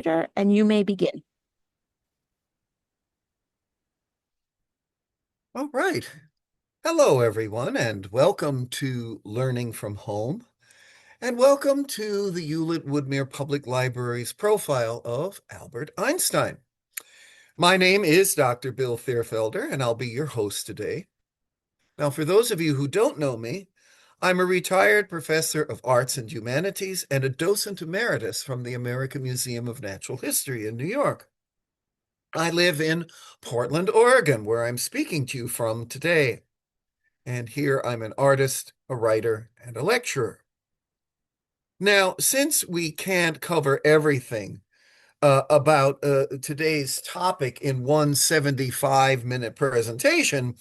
computer, and you may begin. All right. Hello, everyone, and welcome to Learning from Home, and welcome to the Hewlett-Woodmere Public Library's profile of Albert Einstein. My name is Dr. Bill Thierfelder, and I'll be your host today. Now, for those of you who don't know me, I'm a retired professor of arts and humanities and a docent emeritus from the American Museum of Natural History in New York. I live in Portland, Oregon, where I'm speaking to you from today. And here I'm an artist, a writer, and a lecturer. Now, since we can't cover everything about today's topic in one 75-minute presentation,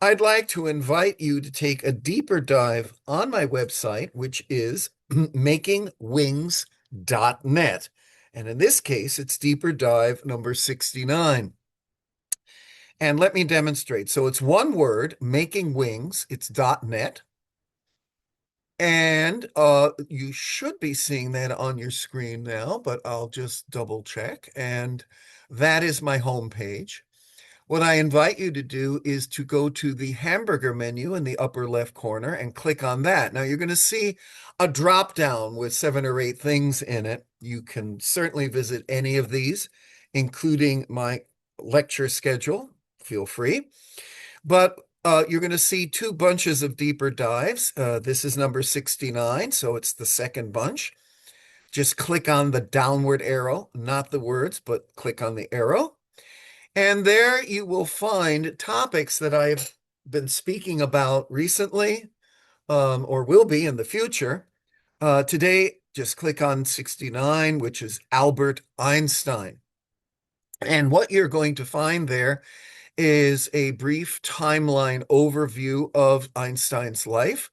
I'd like to invite you to take a deeper dive on my website, which is makingwings.net. And in this case, it's deeper dive number 69. And let me demonstrate. So it's one word, making wings. It's .net. And you should be seeing that on your screen now, but I'll just double check. And that is my homepage. What I invite you to do is to go to the hamburger menu in the upper left corner and click on that. Now you're going to see a drop down with 7 or 8 things in it. You can certainly visit any of these, including my lecture schedule. Feel free. But you're going to see 2 bunches of deeper dives. This is number 69, so it's the second bunch. Just click on the downward arrow, not the words, but click on the arrow. And there you will find topics that I've been speaking about recently, or will be in the future. Today, just click on 69, which is Albert Einstein. And what you're going to find there is a brief timeline overview of Einstein's life,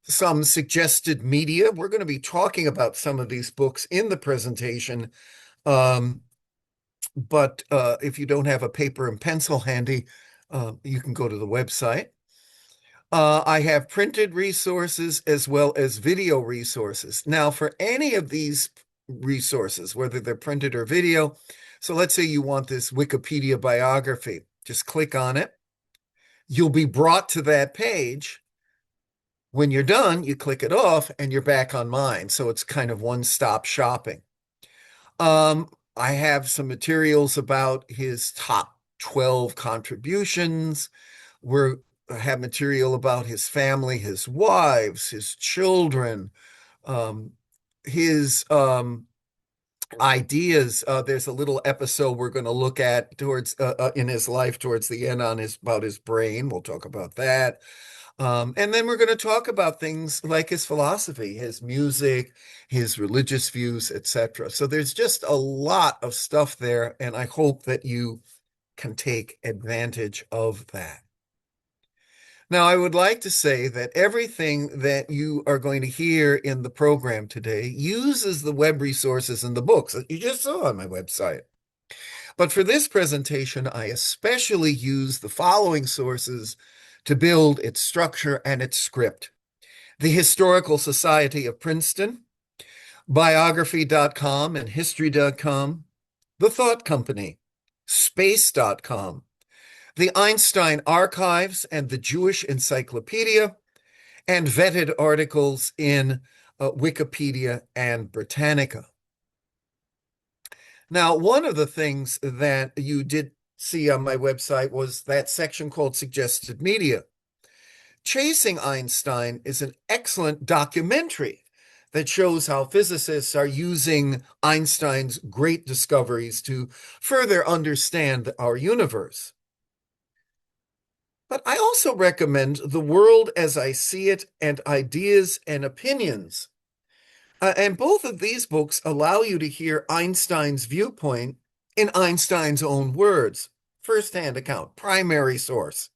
some suggested media. We're going to be talking about some of these books in the presentation, but if you don't have a paper and pencil handy, you can go to the website. I have printed resources as well as video resources. Now, for any of these resources, whether they're printed or video, so let's say you want this Wikipedia biography, just click on it. You'll be brought to that page. When you're done, you click it off and you're back on mine. So it's kind of one-stop shopping. I have some materials about his top 12 contributions. We have material about his family, his wives, his children, his ideas. There's a little episode we're going to look at towards in his life towards the end on his about his brain. We'll talk about that. And then we're going to talk about things like his philosophy, his music, his religious views, etc. So there's just a lot of stuff there, and I hope that you can take advantage of that. Now, I would like to say that everything that you are going to hear in the program today uses the web resources and the books that you just saw on my website. But for this presentation, I especially use the following sources to build its structure and its script: the Historical Society of Princeton, biography.com and history.com, the Thought Company, space.com, the Einstein Archives and the Jewish Encyclopedia, and vetted articles in Wikipedia and Britannica. Now, one of the things that you did see on my website was that section called Suggested Media. Chasing Einstein is an excellent documentary that shows how physicists are using Einstein's great discoveries to further understand our universe. But I also recommend The World as I See It and Ideas and Opinions. And both of these books allow you to hear Einstein's viewpoint in Einstein's own words, firsthand account, primary source.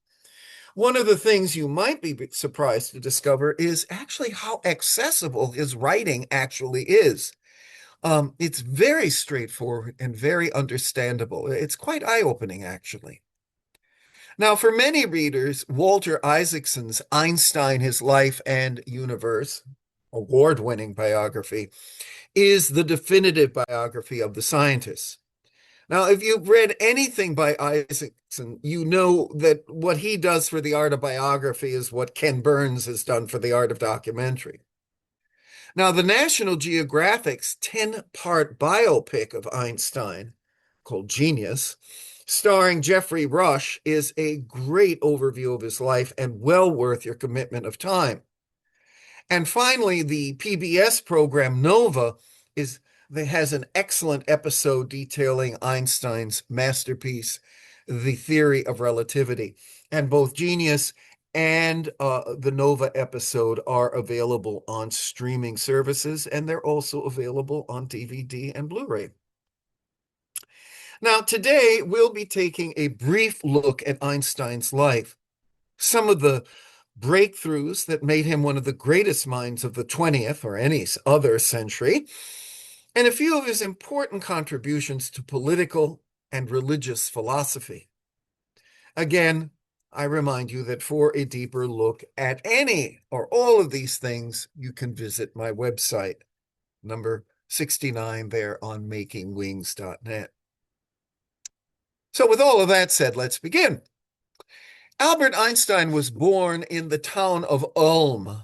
One of the things you might be surprised to discover is actually how accessible his writing actually is. It's very straightforward and very understandable. It's quite eye-opening, actually. Now, for many readers, Walter Isaacson's Einstein, His Life and Universe, award-winning biography, is the definitive biography of the scientist. Now, if you've read anything by Isaacson, you know that what he does for the art of biography is what Ken Burns has done for the art of documentary. Now, the National Geographic's 10-part biopic of Einstein, called Genius, starring Jeffrey Rush, is a great overview of his life and well worth your commitment of time. And finally, the PBS program Nova has an excellent episode detailing Einstein's masterpiece, The Theory of Relativity. And both Genius and the Nova episode are available on streaming services, and they're also available on DVD and Blu-ray. Now, today we'll be taking a brief look at Einstein's life, some of the breakthroughs that made him one of the greatest minds of the 20th or any other century, and a few of his important contributions to political and religious philosophy. Again, I remind you that for a deeper look at any or all of these things, you can visit my website, number 69 there on makingwings.net. So with all of that said, let's begin. Albert Einstein was born in the town of Ulm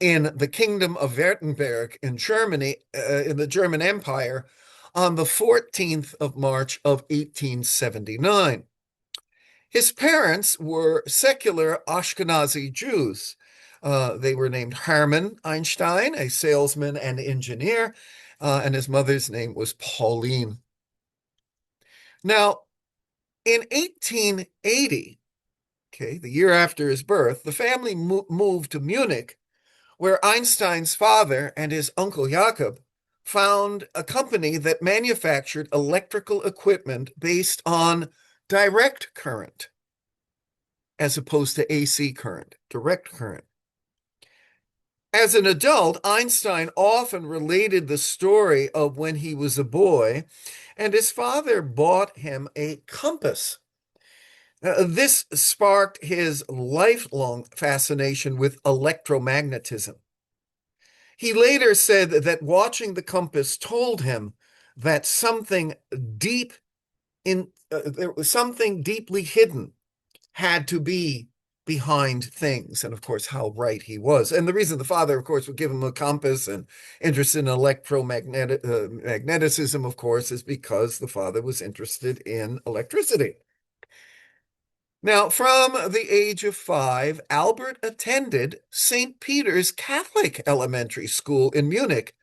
in the Kingdom of Württemberg in Germany, in the German Empire, on the 14th of March of 1879. His parents were secular Ashkenazi Jews. They were named Hermann Einstein, a salesman and engineer, and his mother's name was Pauline. Now, in 1880, okay, the year after his birth, the family moved to Munich, where Einstein's father and his uncle Jakob found a company that manufactured electrical equipment based on direct current, as opposed to AC current, direct current. As an adult, Einstein often related the story of when he was a boy, and his father bought him a compass. This sparked his lifelong fascination with electromagnetism. He later said that watching the compass told him that there was something deeply hidden had to be behind things. And of course, how right he was. And the reason the father, of course, would give him a compass and interest in electromagnetism, of course, is because the father was interested in electricity. Now, from the age of 5, Albert attended St. Peter's Catholic Elementary School in Munich.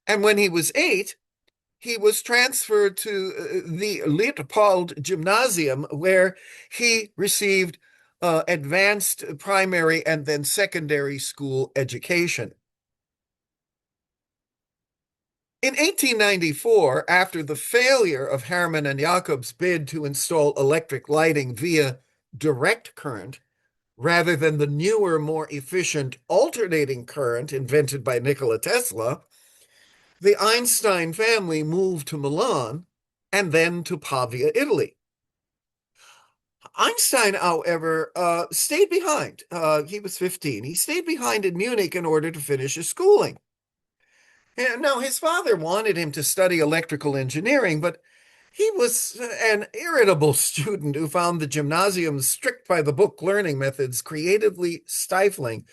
And when he was 8, he was transferred to the Leopold Gymnasium, where he received advanced primary and then secondary school education. In 1894, after the failure of Hermann and Jakob's bid to install electric lighting via direct current, rather than the newer, more efficient alternating current invented by Nikola Tesla, the Einstein family moved to Milan and then to Pavia, Italy. Einstein, however, stayed behind. He was 15. He stayed behind in Munich in order to finish his schooling. And now, his father wanted him to study electrical engineering, but he was an irritable student who found the gymnasium's strict by the book learning methods creatively stifling.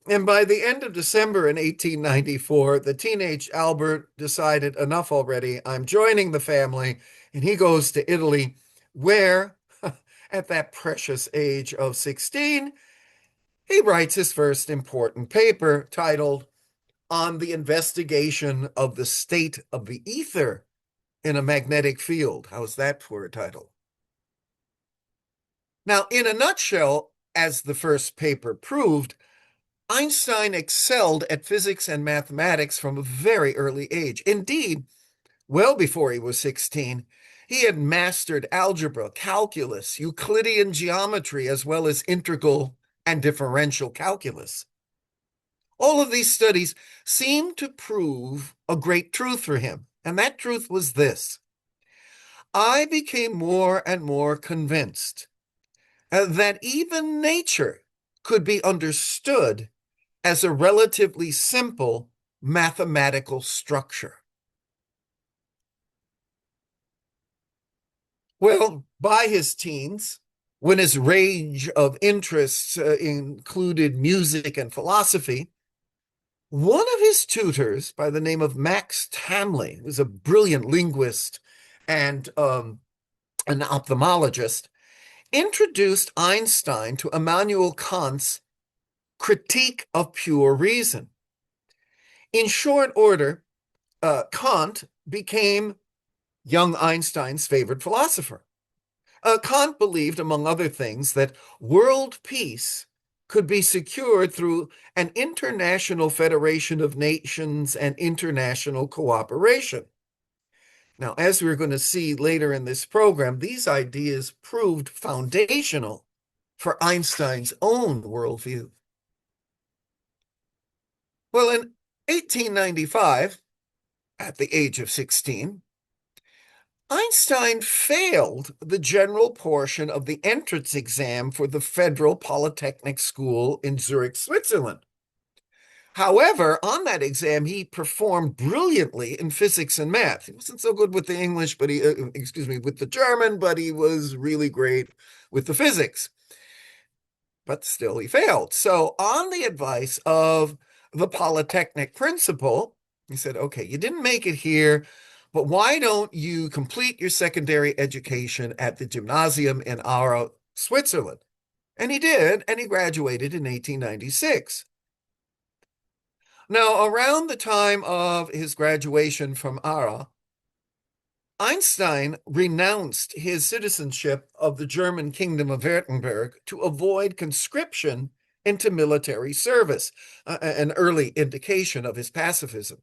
And by the end of December in 1894, the teenage Albert decided, enough already, I'm joining the family. And he goes to Italy, where, at that precious age of 16, he writes his first important paper titled On the Investigation of the State of the Ether in a Magnetic Field. How's that for a title? Now, in a nutshell, as the first paper proved, Einstein excelled at physics and mathematics from a very early age. Indeed, well before he was 16, he had mastered algebra, calculus, Euclidean geometry, as well as integral and differential calculus. All of these studies seemed to prove a great truth for him, and that truth was this. I became more and more convinced that even nature could be understood as a relatively simple mathematical structure. Well, by his teens, when his range of interests included music and philosophy, one of his tutors, by the name of Max Tamley, who was a brilliant linguist and an ophthalmologist, introduced Einstein to Immanuel Kant's critique of pure reason. In short order, Kant became young Einstein's favorite philosopher. Kant believed, among other things, that world peace could be secured through an international federation of nations and international cooperation. Now, as we're going to see later in this program, these ideas proved foundational for Einstein's own worldview. Well, in 1895, at the age of 16, Einstein failed the general portion of the entrance exam for the Federal Polytechnic School in Zurich, Switzerland. However, on that exam, he performed brilliantly in physics and math. He wasn't so good with the English, but with the German, but he was really great with the physics. But still, he failed. So, on the advice of the Polytechnic principal, he said, okay, you didn't make it here, but why don't you complete your secondary education at the gymnasium in Aarau, Switzerland? And he did, and he graduated in 1896. Now, around the time of his graduation from Aarau, Einstein renounced his citizenship of the German kingdom of Württemberg to avoid conscription into military service, an early indication of his pacifism.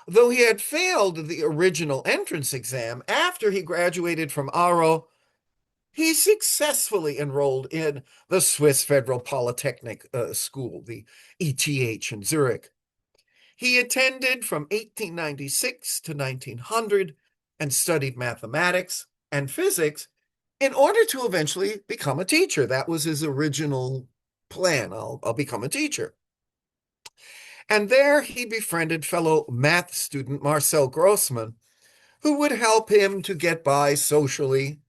Though he had failed the original entrance exam, after he graduated from Aarau, he successfully enrolled in the Swiss Federal Polytechnic School, the ETH in Zurich. He attended from 1896 to 1900 and studied mathematics and physics in order to eventually become a teacher. That was his original plan. I'll become a teacher. And there he befriended fellow math student Marcel Grossman, who would help him to get by socially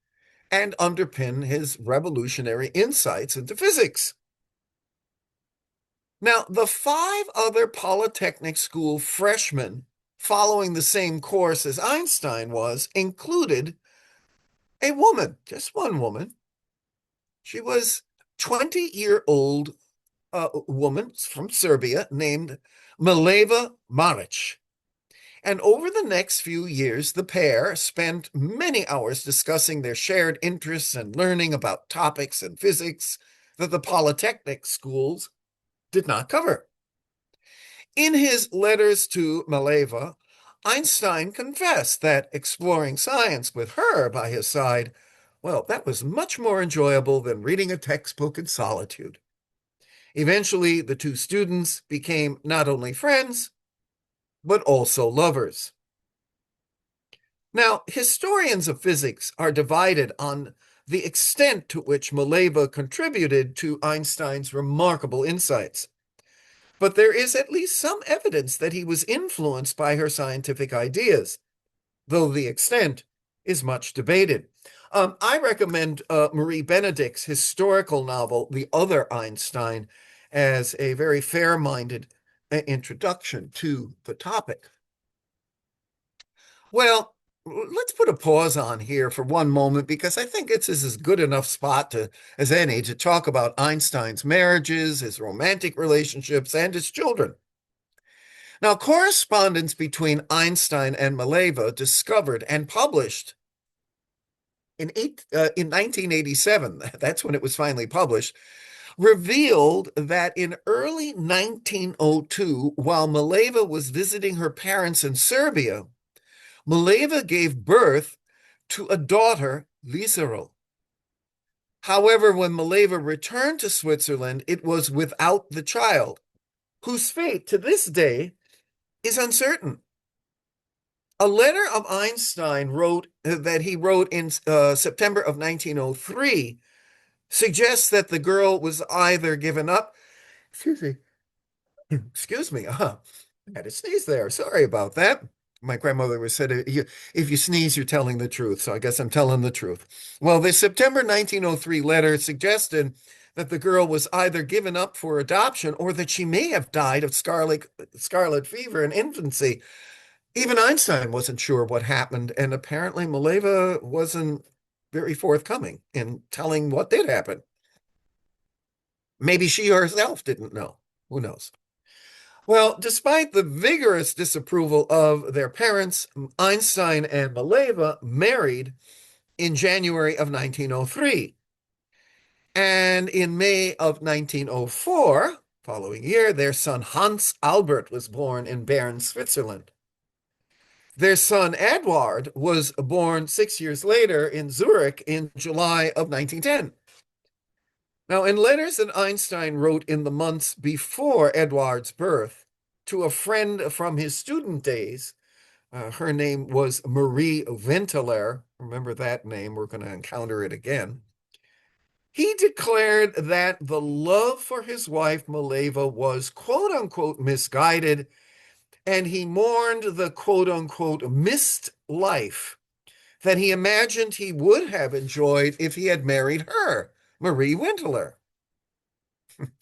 and underpin his revolutionary insights into physics. Now, the five other Polytechnic School freshmen following the same course as Einstein was included a woman, just one woman. She was 20-year-old woman from Serbia named Mileva Maric. And over the next few years, the pair spent many hours discussing their shared interests and learning about topics in physics that the Polytechnic schools did not cover. In his letters to Mileva, Einstein confessed that exploring science with her by his side, well, that was much more enjoyable than reading a textbook in solitude. Eventually, the two students became not only friends, but also lovers. Now, historians of physics are divided on the extent to which Mileva contributed to Einstein's remarkable insights. But there is at least some evidence that he was influenced by her scientific ideas, though the extent is much debated. I recommend Marie Benedict's historical novel, The Other Einstein, as a very fair-minded introduction to the topic. Well, let's put a pause on here for one moment because I think this is as good enough spot as any to talk about Einstein's marriages, his romantic relationships, and his children. Now, correspondence between Einstein and Mileva discovered and published in 1987, that's when it was finally published, revealed that in early 1902, while Mileva was visiting her parents in Serbia, Mileva gave birth to a daughter, Liesel. However, when Mileva returned to Switzerland, it was without the child, whose fate to this day is uncertain. A letter of Einstein that he wrote in September of 1903 suggests that the girl was either given up, excuse me, Excuse me. I had to sneeze there. Sorry about that. My grandmother was said, if you sneeze, you're telling the truth. So I guess I'm telling the truth. Well, the September 1903 letter suggested that the girl was either given up for adoption or that she may have died of scarlet fever in infancy. Even Einstein wasn't sure what happened, and apparently Mileva wasn't very forthcoming in telling what did happen. Maybe she herself didn't know. Who knows? Well, despite the vigorous disapproval of their parents, Einstein and Mileva married in January of 1903. And in May of 1904, following year, their son Hans Albert was born in Bern, Switzerland. Their son Edward was born 6 years later in Zurich in July of 1910. Now, in letters that Einstein wrote in the months before Edward's birth to a friend from his student days, her name was Marie Ventiler. Remember that name, we're going to encounter it again. He declared that the love for his wife, Mileva, was quote unquote misguided, and he mourned the quote unquote missed life that he imagined he would have enjoyed if he had married her, Marie Winteler.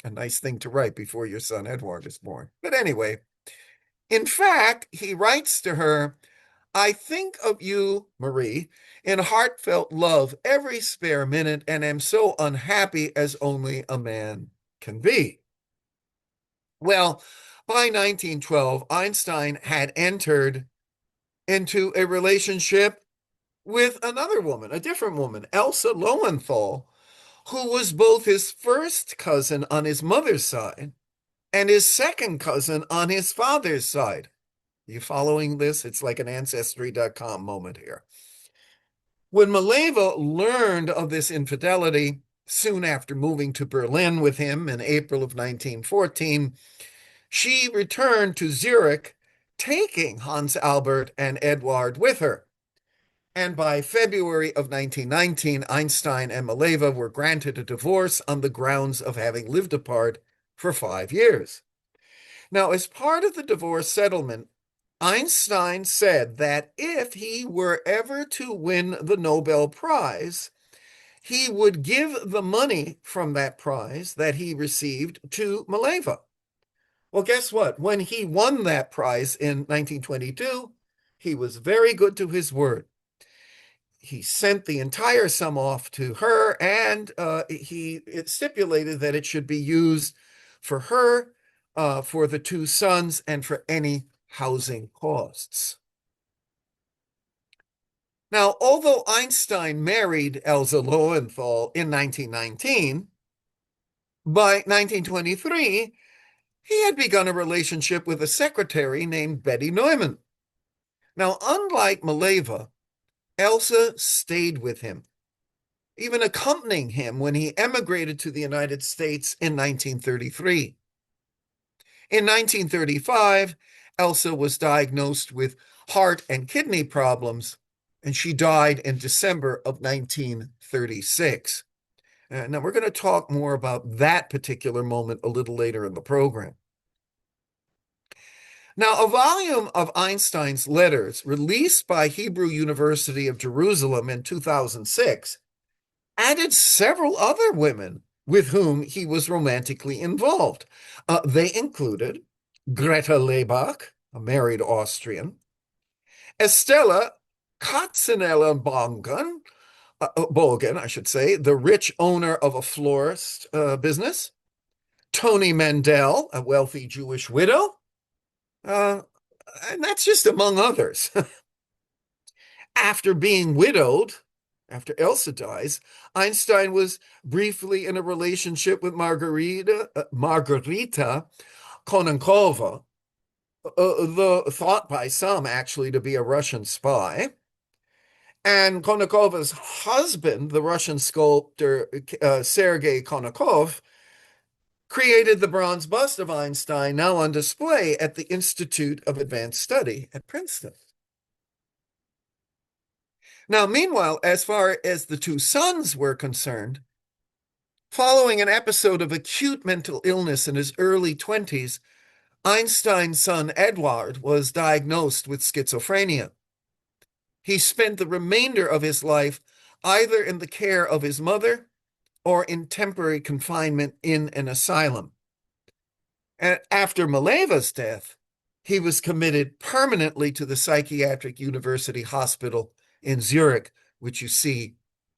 A nice thing to write before your son Edward is born. But anyway, in fact, he writes to her, I think of you, Marie, in heartfelt love every spare minute and am so unhappy as only a man can be. Well, by 1912, Einstein had entered into a relationship with another woman, a different woman, Elsa Lowenthal, who was both his first cousin on his mother's side and his second cousin on his father's side. Are you following this? It's like an Ancestry.com moment here. When Mileva learned of this infidelity soon after moving to Berlin with him in April of 1914, she returned to Zurich, taking Hans Albert and Eduard with her. And by February of 1919, Einstein and Mileva were granted a divorce on the grounds of having lived apart for 5 years. Now, as part of the divorce settlement, Einstein said that if he were ever to win the Nobel Prize, he would give the money from that prize that he received to Mileva. Well, guess what? When he won that prize in 1922, he was very good to his word. He sent the entire sum off to her, and it stipulated that it should be used for her, for the two sons, and for any housing costs. Now, although Einstein married Elsa Lowenthal in 1919, by 1923, he had begun a relationship with a secretary named Betty Neumann. Now, unlike Mileva, Elsa stayed with him, even accompanying him when he emigrated to the United States in 1933. In 1935, Elsa was diagnosed with heart and kidney problems, and she died in December of 1936. Now, we're going to talk more about that particular moment a little later in the program. Now, a volume of Einstein's letters released by Hebrew University of Jerusalem in 2006 added several other women with whom he was romantically involved. They included Greta Lebach, a married Austrian, Estella Katzenellenbogen, Bogen, I should say, the rich owner of a florist business, Toni Mandel, a wealthy Jewish widow, and that's just among others. After being widowed, after Elsa dies, Einstein was briefly in a relationship with Margarita Konenkova, thought by some actually to be a Russian spy. And Konekova's husband, the Russian sculptor Sergei Konakov, created the bronze bust of Einstein, now on display at the Institute of Advanced Study at Princeton. Now, meanwhile, as far as the two sons were concerned, following an episode of acute mental illness in his early 20s, Einstein's son Edward was diagnosed with schizophrenia. He spent the remainder of his life either in the care of his mother or in temporary confinement in an asylum. And after Maleva's death, he was committed permanently to the Psychiatric University Hospital in Zurich, which you see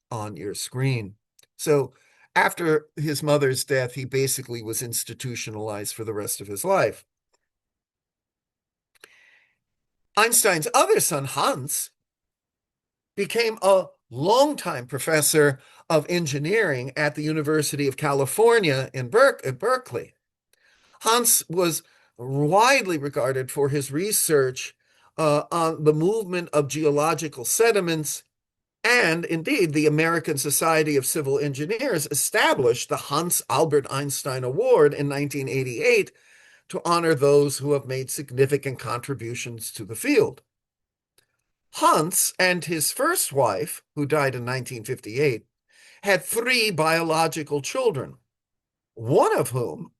on your screen. So after his mother's death, he basically was institutionalized for the rest of his life. Einstein's other son, Hans, became a longtime professor of engineering at the University of California in Berkeley. Hans was widely regarded for his research on the movement of geological sediments, and indeed, the American Society of Civil Engineers established the Hans Albert Einstein Award in 1988 to honor those who have made significant contributions to the field. Hans and his first wife, who died in 1958, had three biological children, one of whom,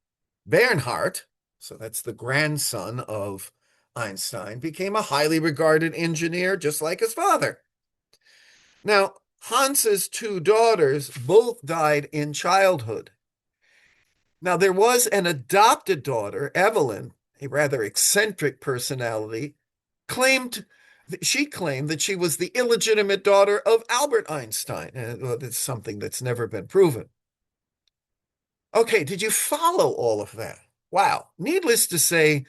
Bernhard, so that's the grandson of Einstein, became a highly regarded engineer just like his father. Now, Hans's two daughters both died in childhood. Now, there was an adopted daughter, Evelyn, a rather eccentric personality, claimed she claimed that she was the illegitimate daughter of Albert Einstein. Well, that's something that's never been proven. Okay, did you follow all of that? Wow. Needless to say,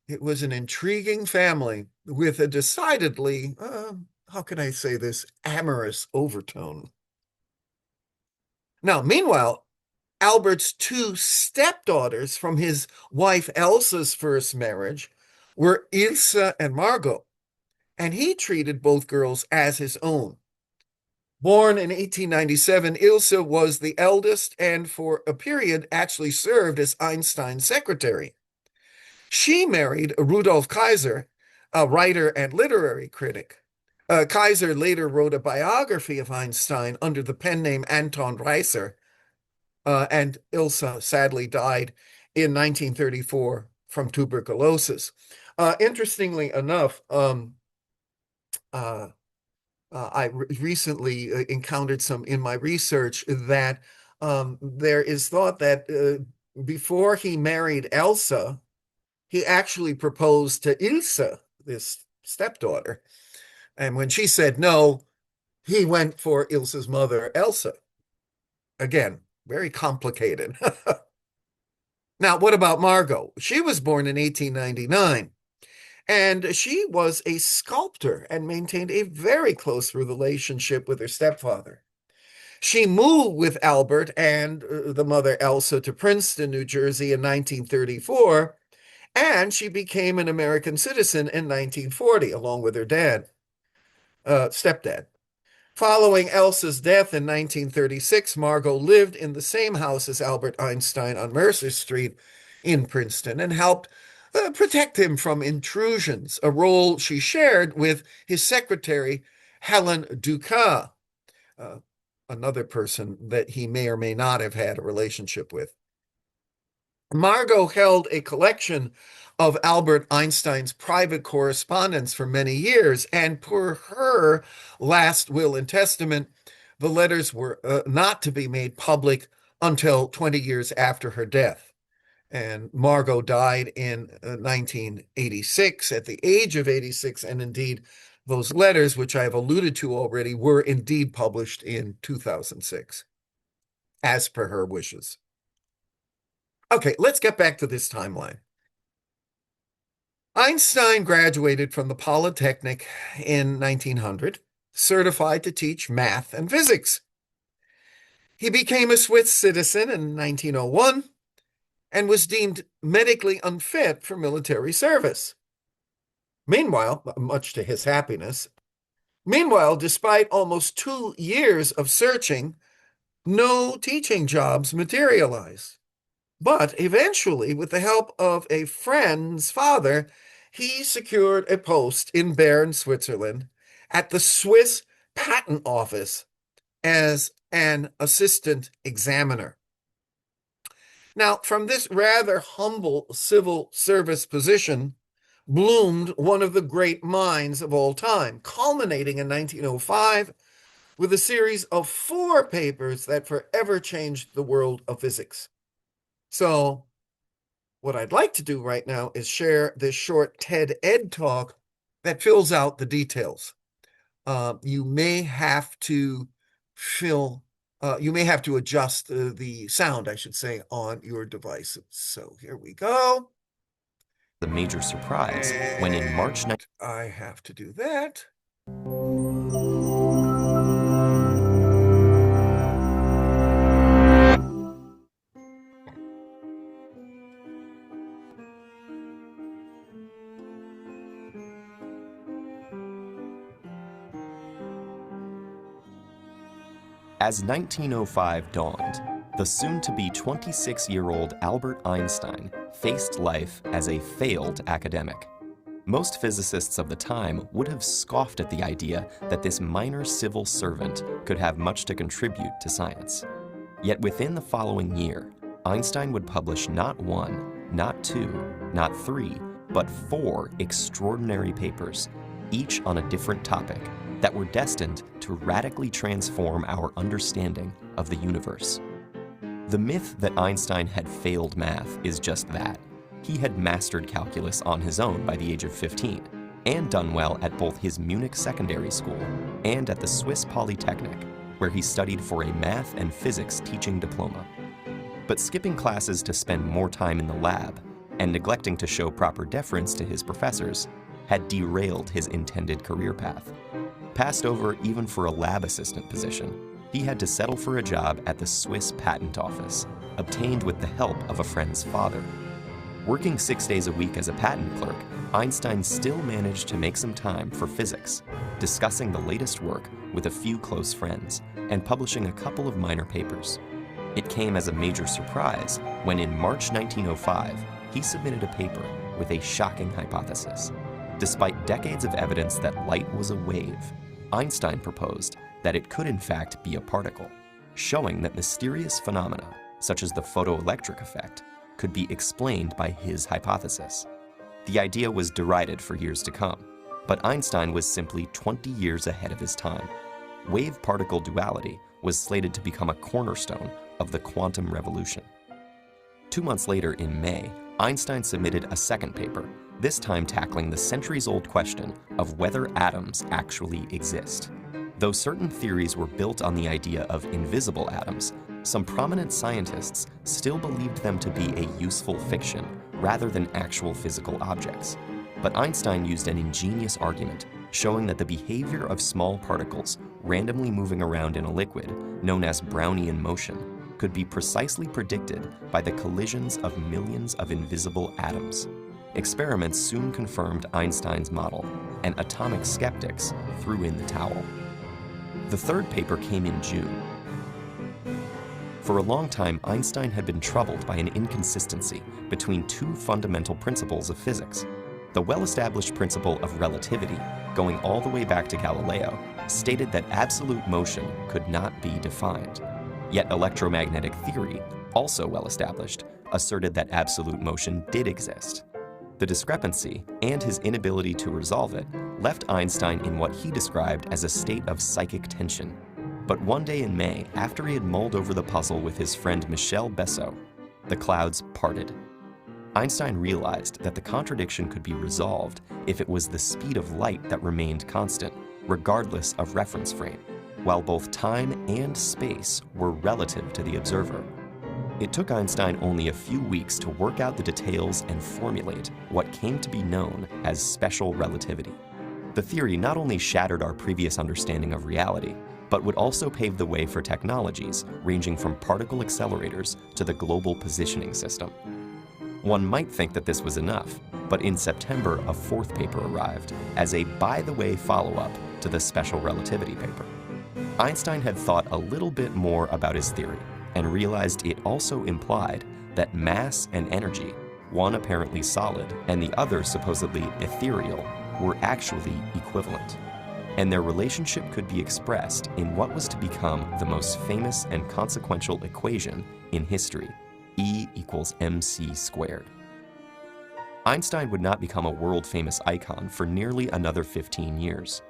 it was an intriguing family with a decidedly, how can I say this, amorous overtone. Now, meanwhile, Albert's two stepdaughters from his wife Elsa's first marriage were Ilse and Margot, and he treated both girls as his own. Born in 1897, Ilse was the eldest and for a period actually served as Einstein's secretary. She married Rudolf Kaiser, a writer and literary critic. Kaiser later wrote a biography of Einstein under the pen name Anton Reiser, and Ilse sadly died in 1934 from tuberculosis. Interestingly enough, I recently encountered some in my research that there is thought that before he married Elsa, he actually proposed to Ilse, this stepdaughter. And when she said no, he went for Ilse's mother, Elsa. Again, very complicated. Now, what about Margot? She was born in 1899, and she was a sculptor and maintained a very close relationship with her stepfather. She moved with Albert and the mother Elsa to Princeton, New Jersey in 1934, and she became an American citizen in 1940, along with her stepdad. Following Elsa's death in 1936, Margot lived in the same house as Albert Einstein on Mercer Street in Princeton and helped protect him from intrusions, a role she shared with his secretary, Helen Dukas, uh, another person that he may or may not have had a relationship with. Margot held a collection of Albert Einstein's private correspondence for many years, and per her last will and testament, the letters were not to be made public until 20 years after her death. And Margot died in 1986 at the age of 86, and indeed, those letters, which I have alluded to already, were indeed published in 2006, as per her wishes. Okay, let's get back to this timeline. Einstein graduated from the Polytechnic in 1900, certified to teach math and physics. He became a Swiss citizen in 1901 and was deemed medically unfit for military service. Meanwhile, much to his happiness, despite almost 2 years of searching, no teaching jobs materialized. But eventually, with the help of a friend's father, he secured a post in Bern, Switzerland, at the Swiss Patent Office as an assistant examiner. Now, from this rather humble civil service position bloomed one of the great minds of all time, culminating in 1905 with a series of 4 papers that forever changed the world of physics. So, what I'd like to do right now is share this short TED Ed talk that fills out the details. You may have to adjust the sound, I should say, on your devices. So here we go. The major surprise when in March I have to do that. As 1905 dawned, the soon-to-be 26-year-old Albert Einstein faced life as a failed academic. Most physicists of the time would have scoffed at the idea that this minor civil servant could have much to contribute to science. Yet within the following year, Einstein would publish not 1, not 2, not 3, but 4 extraordinary papers, each on a different topic, that were destined to radically transform our understanding of the universe. The myth that Einstein had failed math is just that. He had mastered calculus on his own by the age of 15, and done well at both his Munich secondary school and at the Swiss Polytechnic, where he studied for a math and physics teaching diploma. But skipping classes to spend more time in the lab, and neglecting to show proper deference to his professors, had derailed his intended career path. Passed over even for a lab assistant position, he had to settle for a job at the Swiss Patent Office, obtained with the help of a friend's father. Working 6 days a week as a patent clerk, Einstein still managed to make some time for physics, discussing the latest work with a few close friends, and publishing a couple of minor papers. It came as a major surprise when in March 1905, he submitted a paper with a shocking hypothesis. Despite decades of evidence that light was a wave, Einstein proposed that it could in fact be a particle, showing that mysterious phenomena, such as the photoelectric effect, could be explained by his hypothesis. The idea was derided for years to come, but Einstein was simply 20 years ahead of his time. Wave-particle duality was slated to become a cornerstone of the quantum revolution. 2 months later, in May, Einstein submitted a second paper, this time tackling the centuries-old question of whether atoms actually exist. Though certain theories were built on the idea of invisible atoms, some prominent scientists still believed them to be a useful fiction rather than actual physical objects. But Einstein used an ingenious argument showing that the behavior of small particles randomly moving around in a liquid, known as Brownian motion, could be precisely predicted by the collisions of millions of invisible atoms. Experiments soon confirmed Einstein's model, and atomic skeptics threw in the towel. The third paper came in June. For a long time, Einstein had been troubled by an inconsistency between 2 fundamental principles of physics. The well-established principle of relativity, going all the way back to Galileo, stated that absolute motion could not be defined. Yet electromagnetic theory, also well-established, asserted that absolute motion did exist. The discrepancy, and his inability to resolve it, left Einstein in what he described as a state of psychic tension. But one day in May, after he had mulled over the puzzle with his friend Michel Bessot, the clouds parted. Einstein realized that the contradiction could be resolved if it was the speed of light that remained constant, regardless of reference frame, while both time and space were relative to the observer. It took Einstein only a few weeks to work out the details and formulate what came to be known as special relativity. The theory not only shattered our previous understanding of reality, but would also pave the way for technologies ranging from particle accelerators to the global positioning system. One might think that this was enough, but in September, a 4th paper arrived as a by-the-way follow-up to the special relativity paper. Einstein had thought a little bit more about his theory and realized it also implied that mass and energy, one apparently solid and the other supposedly ethereal, were actually equivalent. And their relationship could be expressed in what was to become the most famous and consequential equation in history, E equals mc squared. Einstein would not become a world-famous icon for nearly another 15 years.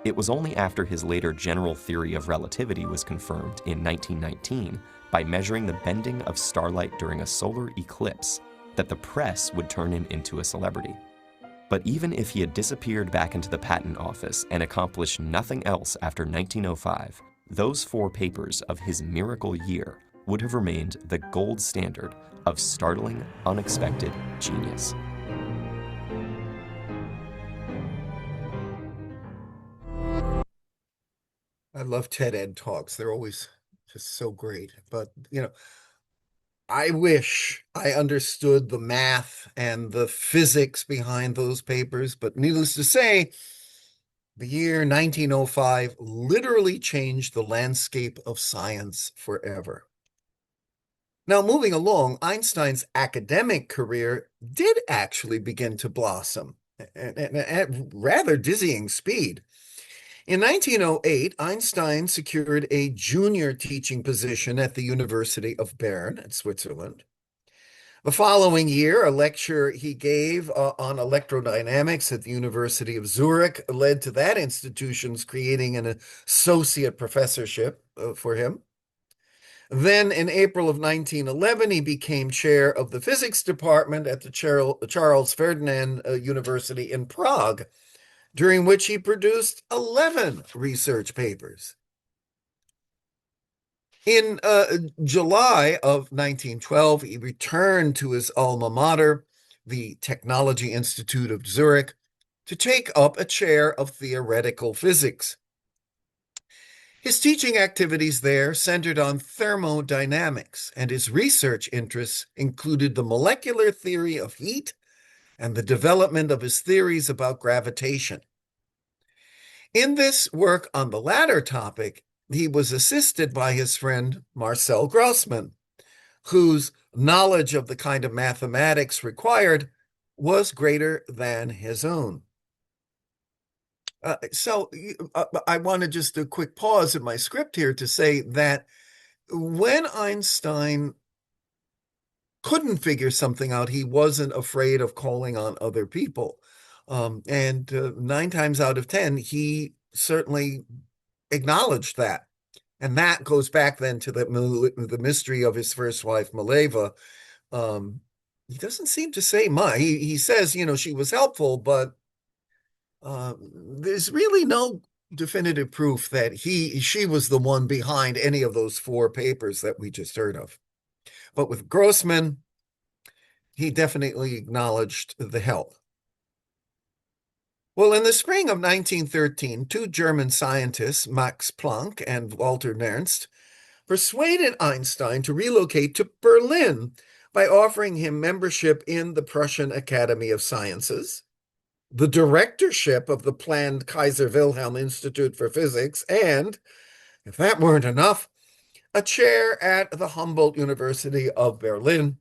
It was only after his later general theory of relativity was confirmed in 1919 by measuring the bending of starlight during a solar eclipse that the press would turn him into a celebrity. But even if he had disappeared back into the patent office and accomplished nothing else after 1905, those 4 papers of his miracle year would have remained the gold standard of startling, unexpected genius. I love TED Ed talks. They're always just so great. But, I wish I understood the math and the physics behind those papers, but needless to say, the year 1905 literally changed the landscape of science forever. Now, moving along, Einstein's academic career did actually begin to blossom at rather dizzying speed. In 1908, Einstein secured a junior teaching position at the University of Bern in Switzerland. The following year, a lecture he gave on electrodynamics at the University of Zurich led to that institution's creating an associate professorship for him. Then, in April of 1911, he became chair of the physics department at the Charles Ferdinand University in Prague, during which he produced 11 research papers. In July of 1912, he returned to his alma mater, the Technology Institute of Zurich, to take up a chair of theoretical physics. His teaching activities there centered on thermodynamics, and his research interests included the molecular theory of heat and the development of his theories about gravitation. In this work on the latter topic, he was assisted by his friend Marcel Grossmann, whose knowledge of the kind of mathematics required was greater than his own. I want to just a quick pause in my script here to say that when Einstein couldn't figure something out, he wasn't afraid of calling on other people. And 9 times out of 10, he certainly acknowledged that. And that goes back then to the mystery of his first wife, Mileva. He doesn't seem to say much. He says, she was helpful, but there's really no definitive proof that she was the one behind any of those 4 papers that we just heard of. But with Grossman, he definitely acknowledged the help. Well, in the spring of 1913, 2 German scientists, Max Planck and Walter Nernst, persuaded Einstein to relocate to Berlin by offering him membership in the Prussian Academy of Sciences, the directorship of the planned Kaiser Wilhelm Institute for Physics, and, if that weren't enough, a chair at the Humboldt University of Berlin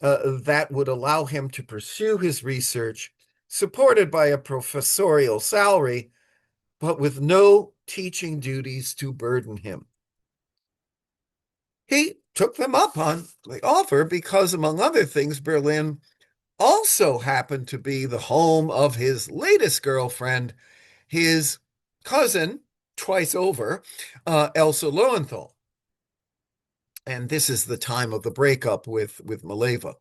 that would allow him to pursue his research, supported by a professorial salary, but with no teaching duties to burden him. He took them up on the offer because, among other things, Berlin also happened to be the home of his latest girlfriend, his cousin, twice over, Elsa Lowenthal. And this is the time of the breakup with Mileva.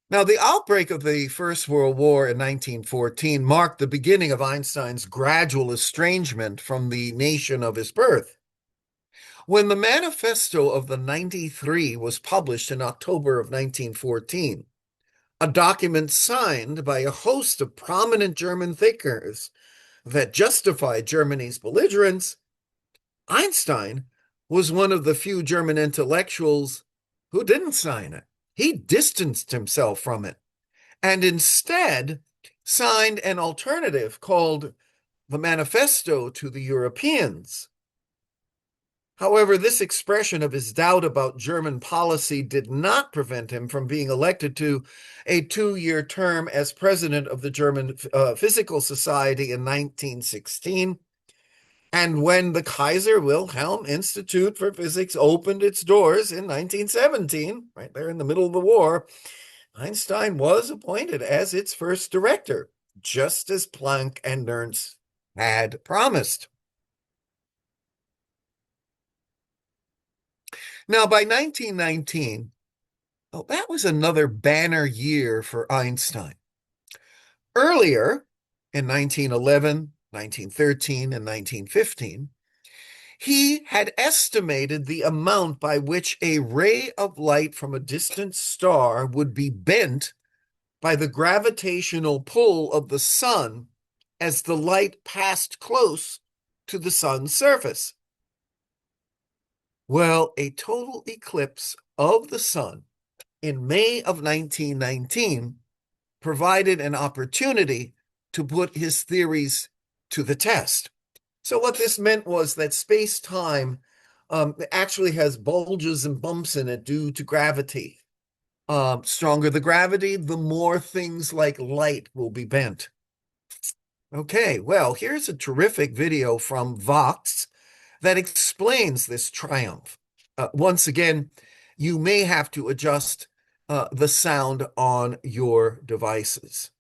Now, the outbreak of the First World War in 1914 marked the beginning of Einstein's gradual estrangement from the nation of his birth. When the Manifesto of the 93 was published in October of 1914, a document signed by a host of prominent German thinkers that justified Germany's belligerence, Einstein was one of the few German intellectuals who didn't sign it. He distanced himself from it and instead signed an alternative called the Manifesto to the Europeans. However, this expression of his doubt about German policy did not prevent him from being elected to a 2-year term as president of the German Physical Society in 1916. And when the Kaiser Wilhelm Institute for Physics opened its doors in 1917, right there in the middle of the war, Einstein was appointed as its first director, just as Planck and Nernst had promised. Now, by 1919, oh, that was another banner year for Einstein. Earlier, in 1911, 1913, and 1915, he had estimated the amount by which a ray of light from a distant star would be bent by the gravitational pull of the sun as the light passed close to the sun's surface. Well, a total eclipse of the sun in May of 1919 provided an opportunity to put his theories to the test. So what this meant was that space-time actually has bulges and bumps in it due to gravity. Stronger the gravity, the more things like light will be bent. Okay, well, here's a terrific video from Vox that explains this triumph. Once again, you may have to adjust the sound on your devices.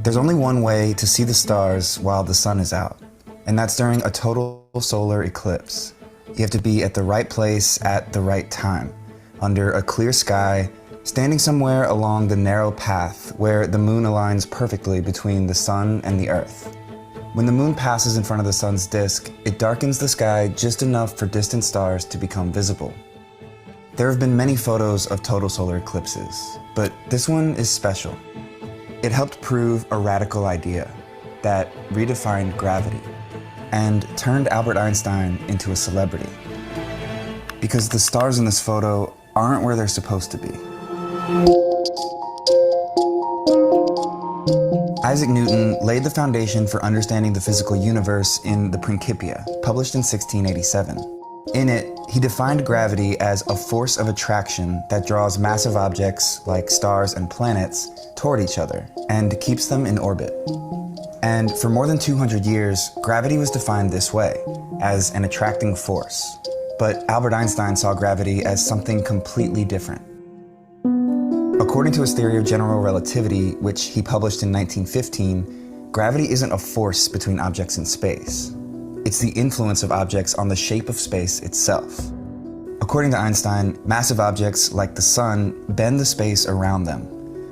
There's only one way to see the stars while the sun is out, and that's during a total solar eclipse. You have to be at the right place at the right time, under a clear sky, standing somewhere along the narrow path where the moon aligns perfectly between the sun and the earth. When the moon passes in front of the sun's disk, it darkens the sky just enough for distant stars to become visible. There have been many photos of total solar eclipses, but this one is special. It helped prove a radical idea that redefined gravity and turned Albert Einstein into a celebrity. Because the stars in this photo aren't where they're supposed to be. Isaac Newton laid the foundation for understanding the physical universe in the Principia, published in 1687. In it, he defined gravity as a force of attraction that draws massive objects, like stars and planets, toward each other and keeps them in orbit. And for more than 200 years, gravity was defined this way, as an attracting force. But Albert Einstein saw gravity as something completely different. According to his theory of general relativity, which he published in 1915, gravity isn't a force between objects in space. It's the influence of objects on the shape of space itself. According to Einstein, massive objects like the sun bend the space around them.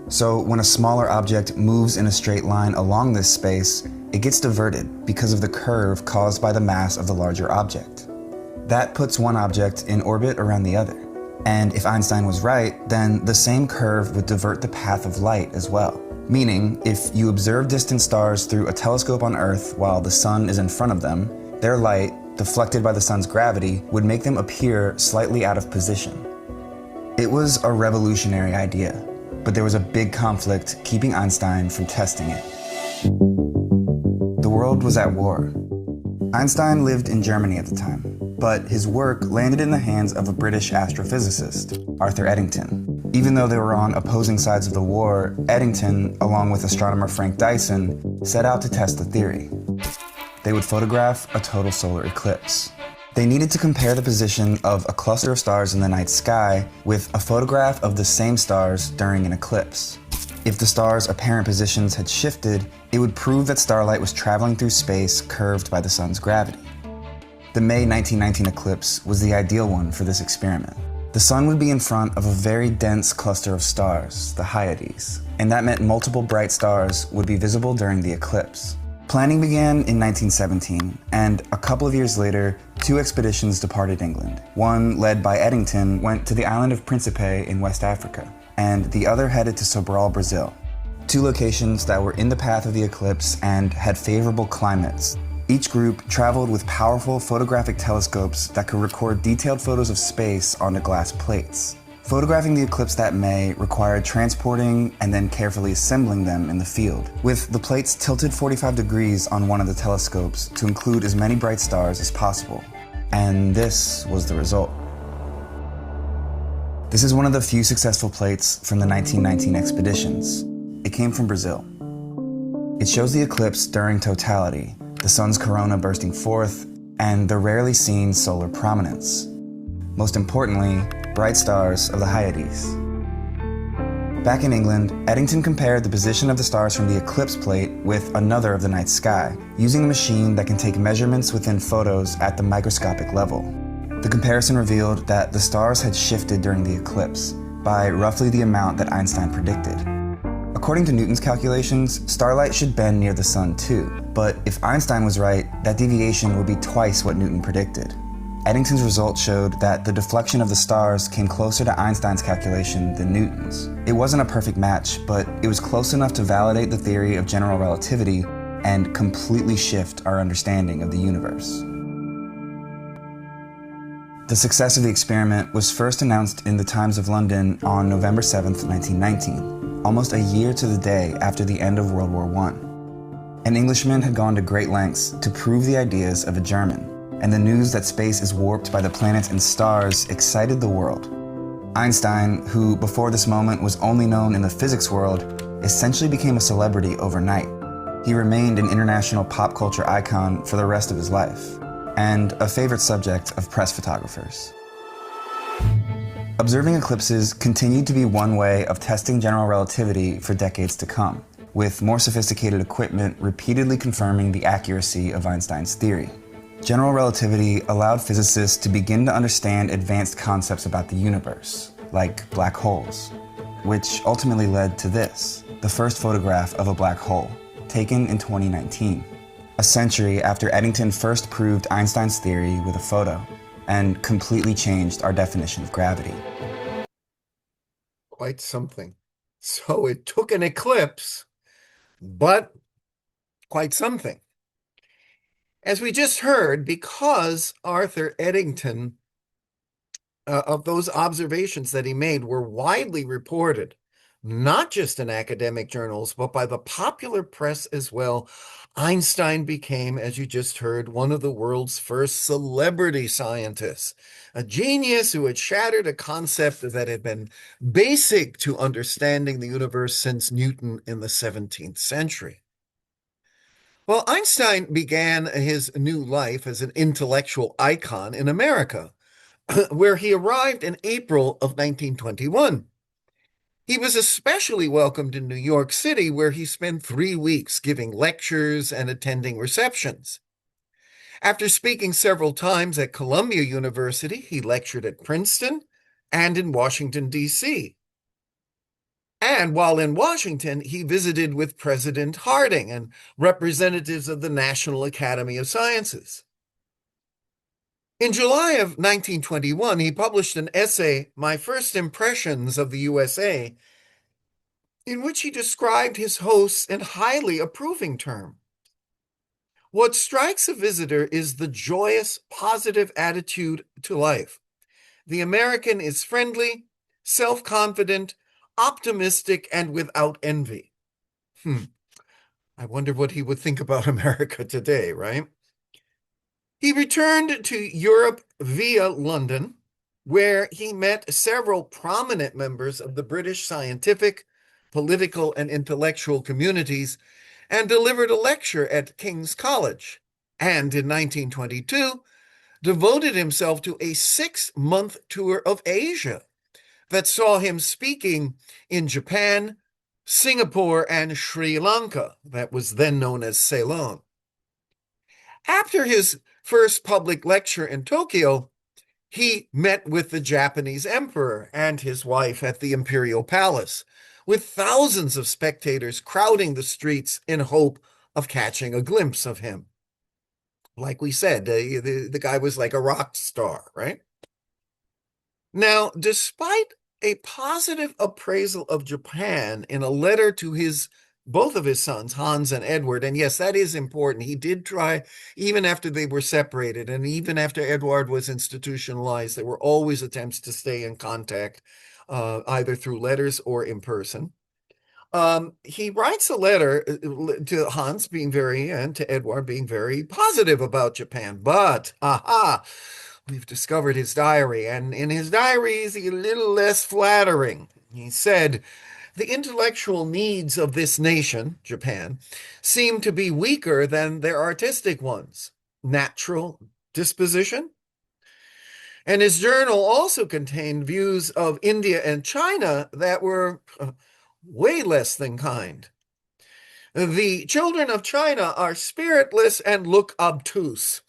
So when a smaller object moves in a straight line along this space, it gets diverted because of the curve caused by the mass of the larger object. That puts one object in orbit around the other. And if Einstein was right, then the same curve would divert the path of light as well. Meaning, if you observe distant stars through a telescope on Earth while the sun is in front of them, their light, deflected by the sun's gravity, would make them appear slightly out of position. It was a revolutionary idea, but there was a big conflict keeping Einstein from testing it. The world was at war. Einstein lived in Germany at the time, but his work landed in the hands of a British astrophysicist, Arthur Eddington. Even though they were on opposing sides of the war, Eddington, along with astronomer Frank Dyson, set out to test the theory. They would photograph a total solar eclipse. They needed to compare the position of a cluster of stars in the night sky with a photograph of the same stars during an eclipse. If the stars' apparent positions had shifted, it would prove that starlight was traveling through space curved by the sun's gravity. The May 1919 eclipse was the ideal one for this experiment. The sun would be in front of a very dense cluster of stars, the Hyades, and that meant multiple bright stars would be visible during the eclipse. Planning began in 1917, and a couple of years later, 2 expeditions departed England. One, led by Eddington, went to the island of Principe in West Africa, and the other headed to Sobral, Brazil. 2 locations that were in the path of the eclipse and had favorable climates. Each group traveled with powerful photographic telescopes that could record detailed photos of space onto glass plates. Photographing the eclipse that May required transporting and then carefully assembling them in the field, with the plates tilted 45 degrees on one of the telescopes to include as many bright stars as possible. And this was the result. This is one of the few successful plates from the 1919 expeditions. It came from Brazil. It shows the eclipse during totality, the sun's corona bursting forth, and the rarely seen solar prominence. Most importantly, bright stars of the Hyades. Back in England, Eddington compared the position of the stars from the eclipse plate with another of the night sky, using a machine that can take measurements within photos at the microscopic level. The comparison revealed that the stars had shifted during the eclipse by roughly the amount that Einstein predicted. According to Newton's calculations, starlight should bend near the sun too, but if Einstein was right, that deviation would be twice what Newton predicted. Eddington's results showed that the deflection of the stars came closer to Einstein's calculation than Newton's. It wasn't a perfect match, but it was close enough to validate the theory of general relativity and completely shift our understanding of the universe. The success of the experiment was first announced in the Times of London on November 7, 1919, almost a year to the day after the end of World War I. An Englishman had gone to great lengths to prove the ideas of a German, and the news that space is warped by the planets and stars excited the world. Einstein, who before this moment was only known in the physics world, essentially became a celebrity overnight. He remained an international pop culture icon for the rest of his life, and a favorite subject of press photographers. Observing eclipses continued to be one way of testing general relativity for decades to come, with more sophisticated equipment repeatedly confirming the accuracy of Einstein's theory. General relativity allowed physicists to begin to understand advanced concepts about the universe, like black holes, which ultimately led to this, the first photograph of a black hole, taken in 2019, a century after Eddington first proved Einstein's theory with a photo, and completely changed our definition of gravity. Quite something. So it took an eclipse, but quite something. As we just heard, because Arthur Eddington, of those observations that he made were widely reported, not just in academic journals, but by the popular press as well, Einstein became, as you just heard, one of the world's first celebrity scientists, a genius who had shattered a concept that had been basic to understanding the universe since Newton in the 17th century. Well, Einstein began his new life as an intellectual icon in America, where he arrived in April of 1921. He was especially welcomed in New York City, where he spent 3 weeks giving lectures and attending receptions. After speaking several times at Columbia University, he lectured at Princeton and in Washington, D.C. And while in Washington, he visited with President Harding and representatives of the National Academy of Sciences. In July of 1921, he published an essay, My First Impressions of the USA, in which he described his hosts in highly approving terms. What strikes a visitor is the joyous, positive attitude to life. The American is friendly, self-confident, optimistic, and without envy. I wonder what he would think about America today, right? He returned to Europe via London, where he met several prominent members of the British scientific, political, and intellectual communities, and delivered a lecture at King's College, and in 1922, devoted himself to a 6-month tour of Asia that saw him speaking in Japan, Singapore, and Sri Lanka, that was then known as Ceylon. After his first public lecture in Tokyo, he met with the Japanese emperor and his wife at the imperial palace, with thousands of spectators crowding the streets in hope of catching a glimpse of him. Like we said, the guy was like a rock star, right? Now, despite a positive appraisal of Japan in a letter to both of his sons, Hans and Edward, and yes, that is important. He did try, even after they were separated, and even after Edward was institutionalized, there were always attempts to stay in contact, either through letters or in person. He writes a letter to Hans and to Edward being very positive about Japan, but, we've discovered his diary, and in his diary, he's a little less flattering. He said, The intellectual needs of this nation, Japan, seem to be weaker than their artistic ones. Natural disposition? And his journal also contained views of India and China that were way less than kind. The children of China are spiritless and look obtuse.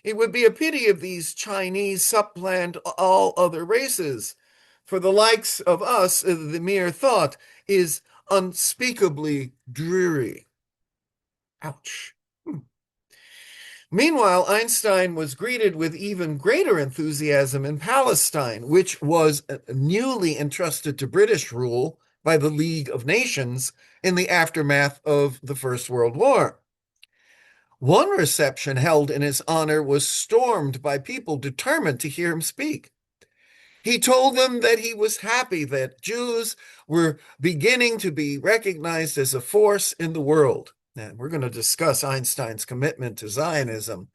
It would be a pity if these Chinese supplant all other races. For the likes of us, the mere thought is unspeakably dreary. Ouch. Meanwhile, Einstein was greeted with even greater enthusiasm in Palestine, which was newly entrusted to British rule by the League of Nations in the aftermath of the First World War. One reception held in his honor was stormed by people determined to hear him speak. He told them that he was happy that Jews were beginning to be recognized as a force in the world. And we're going to discuss Einstein's commitment to Zionism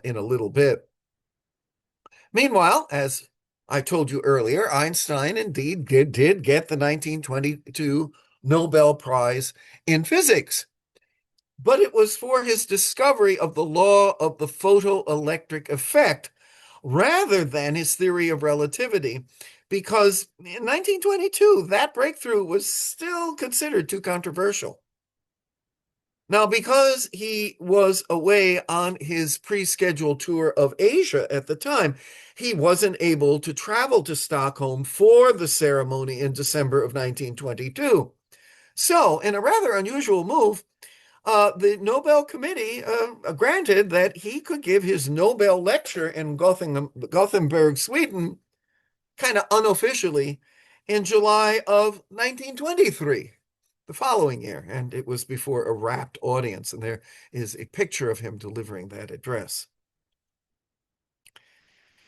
in a little bit. Meanwhile, as I told you earlier, Einstein indeed did get the 1922 Nobel Prize in Physics. But it was for his discovery of the law of the photoelectric effect rather than his theory of relativity, because in 1922, that breakthrough was still considered too controversial. Now, because he was away on his pre-scheduled tour of Asia at the time, he wasn't able to travel to Stockholm for the ceremony in December of 1922. So, in a rather unusual move, the Nobel Committee granted that he could give his Nobel lecture in Gothenburg, Sweden, kind of unofficially, in July of 1923, the following year. And it was before a rapt audience. And there is a picture of him delivering that address.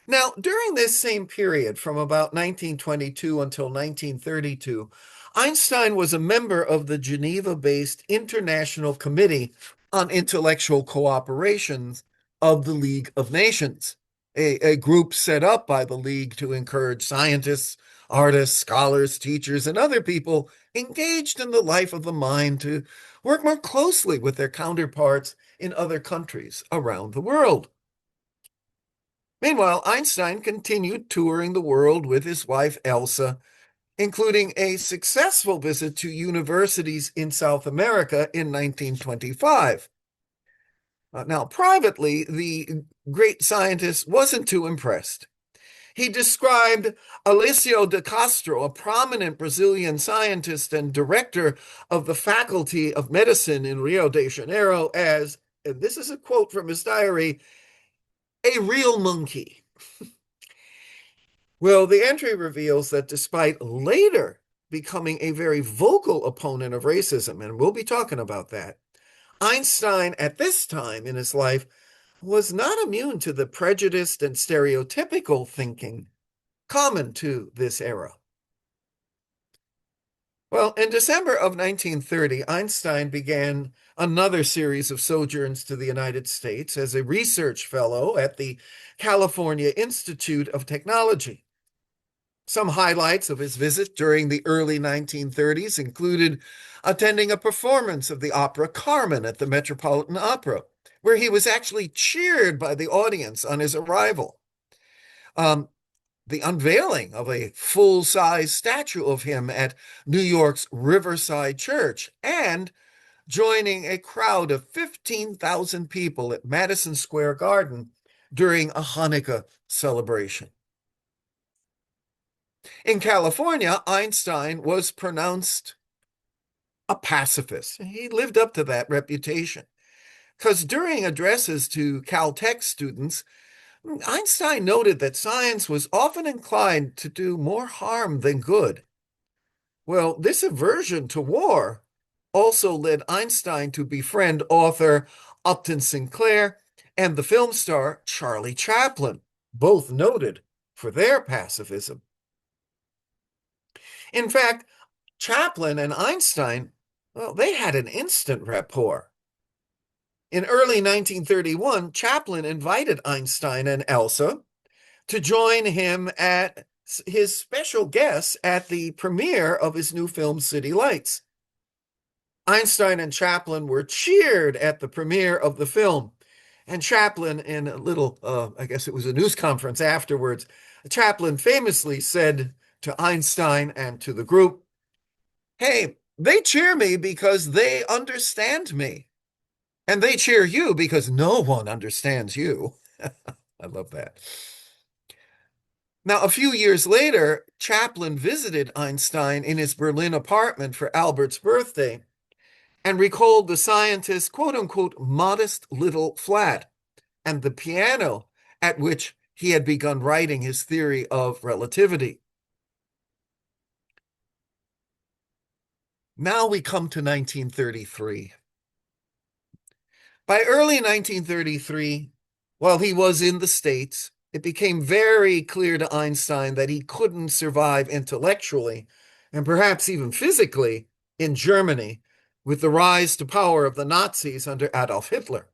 Now, during this same period, from about 1922 until 1932, Einstein was a member of the Geneva-based International Committee on Intellectual Cooperation of the League of Nations, a group set up by the League to encourage scientists, artists, scholars, teachers, and other people engaged in the life of the mind to work more closely with their counterparts in other countries around the world. Meanwhile, Einstein continued touring the world with his wife Elsa, including a successful visit to universities in South America in 1925. Now, privately, the great scientist wasn't too impressed. He described Alessio de Castro, a prominent Brazilian scientist and director of the Faculty of Medicine in Rio de Janeiro, as, and this is a quote from his diary, a real monkey. Well, the entry reveals that despite later becoming a very vocal opponent of racism, and we'll be talking about that, Einstein at this time in his life was not immune to the prejudiced and stereotypical thinking common to this era. Well, in December of 1930, Einstein began another series of sojourns to the United States as a research fellow at the California Institute of Technology. Some highlights of his visit during the early 1930s included attending a performance of the opera Carmen at the Metropolitan Opera, where he was actually cheered by the audience on his arrival. The unveiling of a full-size statue of him at New York's Riverside Church, and joining a crowd of 15,000 people at Madison Square Garden during a Hanukkah celebration. In California, Einstein was pronounced a pacifist. He lived up to that reputation, because during addresses to Caltech students, Einstein noted that science was often inclined to do more harm than good. Well, this aversion to war also led Einstein to befriend author Upton Sinclair and the film star Charlie Chaplin, both noted for their pacifism. In fact, Chaplin and Einstein, well, they had an instant rapport. In early 1931, Chaplin invited Einstein and Elsa to join him at his special guests at the premiere of his new film, City Lights. Einstein and Chaplin were cheered at the premiere of the film. And Chaplin, in a little, I guess it was a news conference afterwards, Chaplin famously said to Einstein and to the group, "Hey, they cheer me because they understand me. And they cheer you because no one understands you." I love that. Now, a few years later, Chaplin visited Einstein in his Berlin apartment for Albert's birthday and recalled the scientist's quote unquote modest little flat and the piano at which he had begun writing his theory of relativity. Now we come to 1933. By early 1933, while he was in the States, it became very clear to Einstein that he couldn't survive intellectually, and perhaps even physically, in Germany, with the rise to power of the Nazis under Adolf Hitler.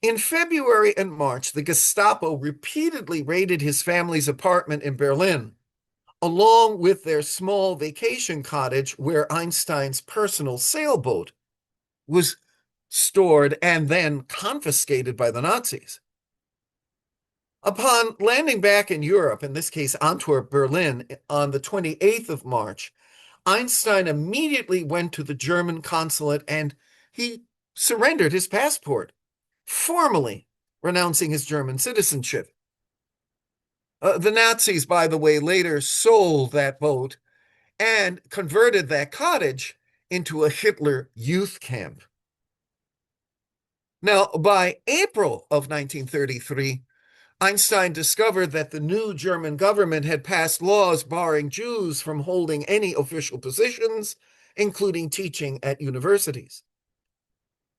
In February and March, the Gestapo repeatedly raided his family's apartment in Berlin, along with their small vacation cottage where Einstein's personal sailboat was stored and then confiscated by the Nazis. Upon landing back in Europe, in this case Antwerp, Berlin, on the 28th of March, Einstein immediately went to the German consulate and he surrendered his passport, formally renouncing his German citizenship. The Nazis, by the way, later sold that boat and converted that cottage into a Hitler youth camp. Now, by April of 1933, Einstein discovered that the new German government had passed laws barring Jews from holding any official positions, including teaching at universities.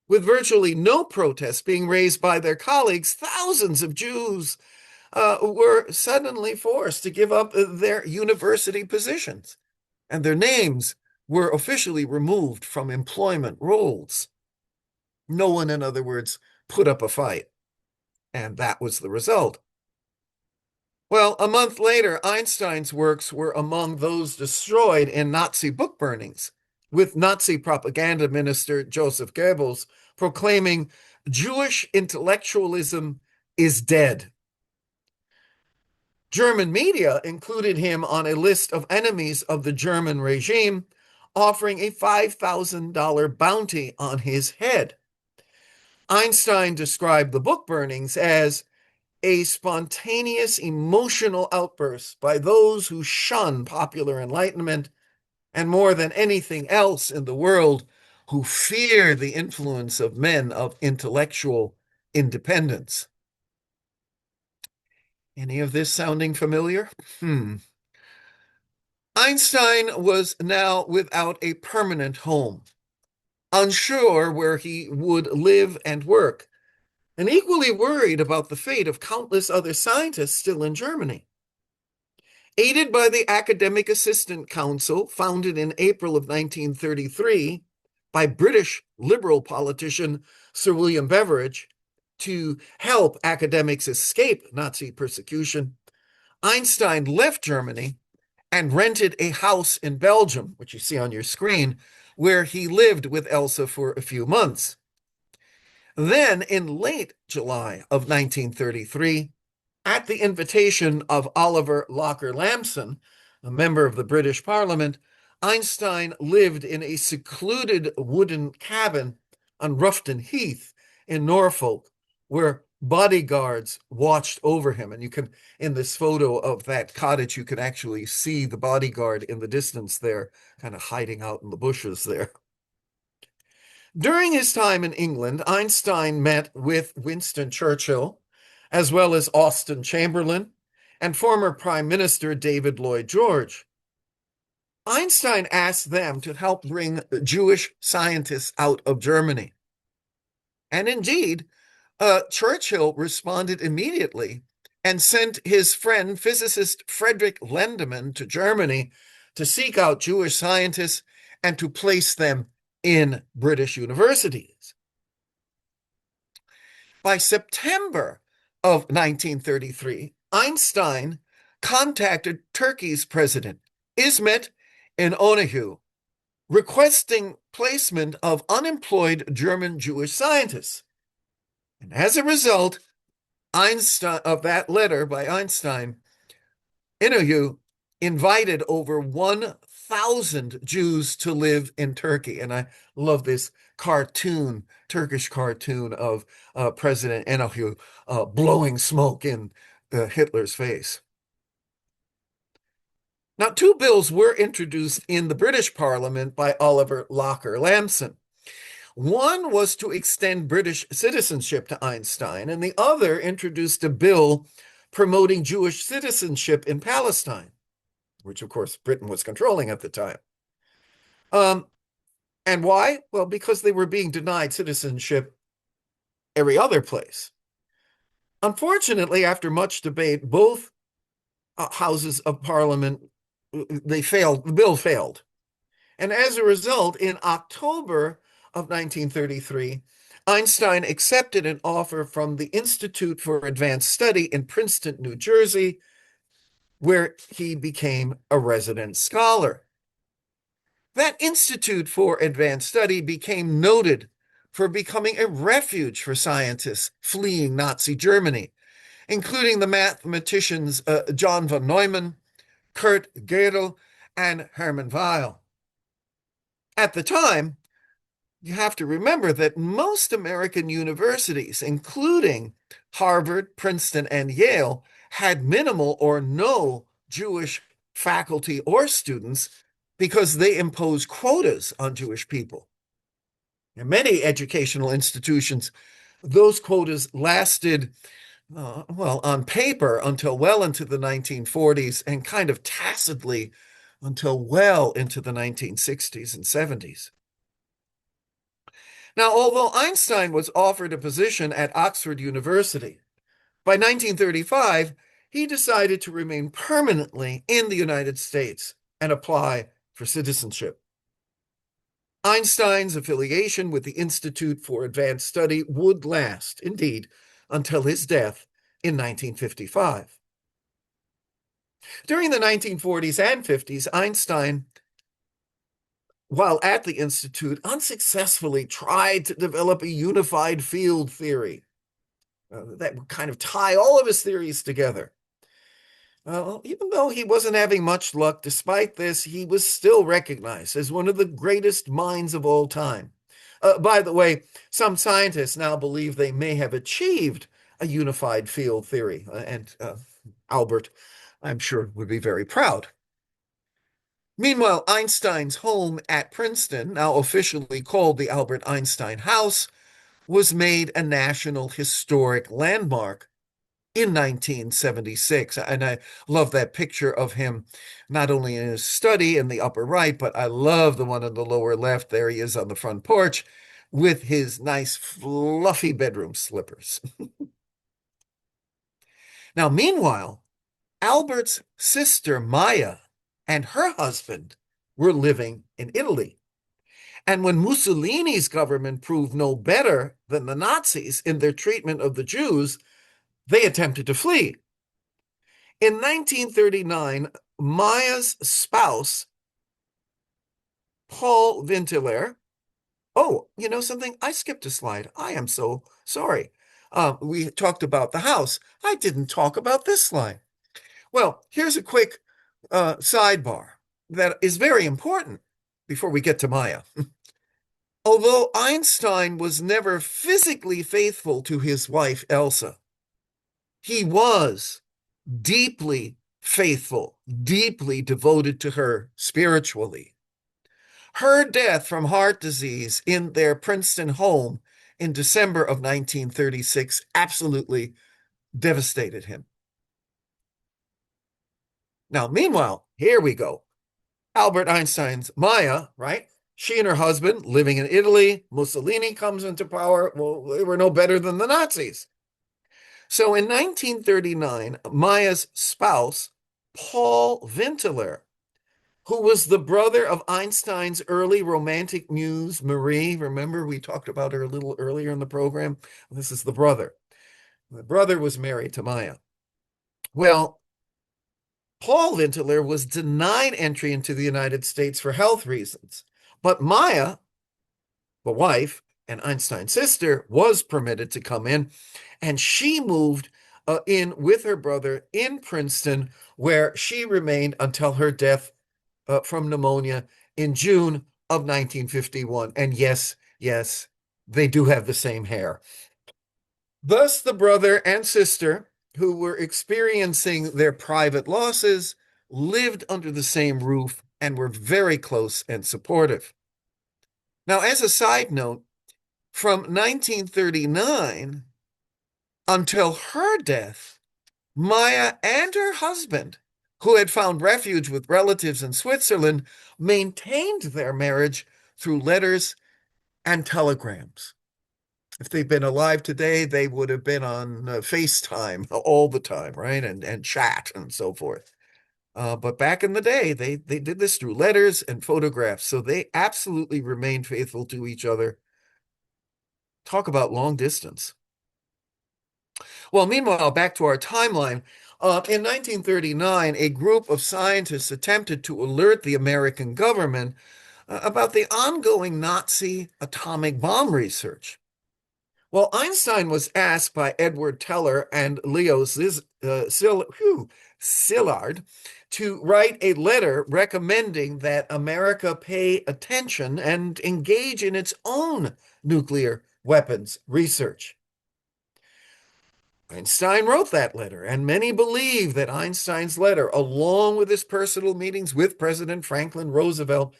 With virtually no protests being raised by their colleagues, thousands of Jews were suddenly forced to give up their university positions, and their names were officially removed from employment rolls. No one, in other words, put up a fight, and that was the result. Well, a month later, Einstein's works were among those destroyed in Nazi book burnings, with Nazi propaganda minister Joseph Goebbels proclaiming Jewish intellectualism is dead. German media included him on a list of enemies of the German regime, offering a $5,000 bounty on his head. Einstein described the book burnings as a spontaneous emotional outburst by those who shun popular enlightenment and, more than anything else in the world, who fear the influence of men of intellectual independence. Any of this sounding familiar? Einstein was now without a permanent home, unsure where he would live and work, and equally worried about the fate of countless other scientists still in Germany. Aided by the Academic Assistant Council, founded in April of 1933 by British Liberal politician Sir William Beveridge to help academics escape Nazi persecution, Einstein left Germany and rented a house in Belgium, which you see on your screen, where he lived with Elsa for a few months. Then, in late July of 1933, at the invitation of Oliver Locker Lamson, a member of the British Parliament, Einstein lived in a secluded wooden cabin on Rufton Heath in Norfolk, where bodyguards watched over him. And you can, in this photo of that cottage, you can actually see the bodyguard in the distance there, kind of hiding out in the bushes there. During his time in England, Einstein met with Winston Churchill, as well as Austen Chamberlain and former Prime Minister David Lloyd George. Einstein asked them to help bring Jewish scientists out of Germany. And indeed, Churchill responded immediately and sent his friend, physicist Frederick Lendemann, to Germany to seek out Jewish scientists and to place them in British universities. By September of 1933, Einstein contacted Turkey's president, İsmet İnönü, requesting placement of unemployed German Jewish scientists. And as a result, of that letter by Einstein, İnönü invited over 1,000 Jews to live in Turkey. And I love this cartoon, Turkish cartoon of President İnönü blowing smoke in Hitler's face. Now, two bills were introduced in the British Parliament by Oliver Locker Lamson. One was to extend British citizenship to Einstein, and the other introduced a bill promoting Jewish citizenship in Palestine, which, of course, Britain was controlling at the time. And why? Well, because they were being denied citizenship every other place. Unfortunately, after much debate, both houses of Parliament, the bill failed. And as a result, in October of 1933, Einstein accepted an offer from the Institute for Advanced Study in Princeton, New Jersey, where he became a resident scholar. That Institute for Advanced Study became noted for becoming a refuge for scientists fleeing Nazi Germany, including the mathematicians John von Neumann, Kurt Gödel, and Hermann Weyl. At the time, you have to remember that most American universities, including Harvard, Princeton, and Yale, had minimal or no Jewish faculty or students because they imposed quotas on Jewish people. In many educational institutions, those quotas lasted, on paper until well into the 1940s and kind of tacitly until well into the 1960s and 70s. Now, although Einstein was offered a position at Oxford University, by 1935, he decided to remain permanently in the United States and apply for citizenship. Einstein's affiliation with the Institute for Advanced Study would last, indeed, until his death in 1955. During the 1940s and 50s, Einstein, while at the Institute, unsuccessfully tried to develop a unified field theory that would kind of tie all of his theories together. Even though he wasn't having much luck, despite this, he was still recognized as one of the greatest minds of all time. By the way, some scientists now believe they may have achieved a unified field theory, and Albert, I'm sure, would be very proud. Meanwhile, Einstein's home at Princeton, now officially called the Albert Einstein House, was made a National Historic Landmark in 1976. And I love that picture of him, not only in his study in the upper right, but I love the one in the lower left. There he is on the front porch with his nice fluffy bedroom slippers. Now, meanwhile, Albert's sister Maya and her husband were living in Italy. And when Mussolini's government proved no better than the Nazis in their treatment of the Jews, they attempted to flee. In 1939, Maya's spouse, Paul Vintiler, oh, you know something? I skipped a slide. I am so sorry. We talked about the house. I didn't talk about this slide. Well, here's a quick sidebar that is very important before we get to Maya. Although Einstein was never physically faithful to his wife, Elsa, he was deeply faithful, deeply devoted to her spiritually. Her death from heart disease in their Princeton home in December of 1936 absolutely devastated him. Now, meanwhile, here we go. Albert Einstein's Maya, right? She and her husband living in Italy. Mussolini comes into power. Well, they were no better than the Nazis. So in 1939, Maya's spouse, Paul Vintiler, who was the brother of Einstein's early romantic muse, Marie. Remember, we talked about her a little earlier in the program? This is the brother. The brother was married to Maya. Well, Paul Vintler was denied entry into the United States for health reasons, but Maya, the wife and Einstein's sister, was permitted to come in, and she moved in with her brother in Princeton, where she remained until her death from pneumonia in June of 1951. And yes, yes, they do have the same hair. Thus, the brother and sister, who were experiencing their private losses, lived under the same roof and were very close and supportive. Now, as a side note, from 1939 until her death, Maya and her husband, who had found refuge with relatives in Switzerland, maintained their marriage through letters and telegrams. If they'd been alive today, they would have been on FaceTime all the time, right? And chat and so forth. But back in the day, they did this through letters and photographs. So they absolutely remained faithful to each other. Talk about long distance. Well, meanwhile, back to our timeline. In 1939, a group of scientists attempted to alert the American government about the ongoing Nazi atomic bomb research. Well, Einstein was asked by Edward Teller and Leo Szilard to write a letter recommending that America pay attention and engage in its own nuclear weapons research. Einstein wrote that letter, and many believe that Einstein's letter, along with his personal meetings with President Franklin Roosevelt,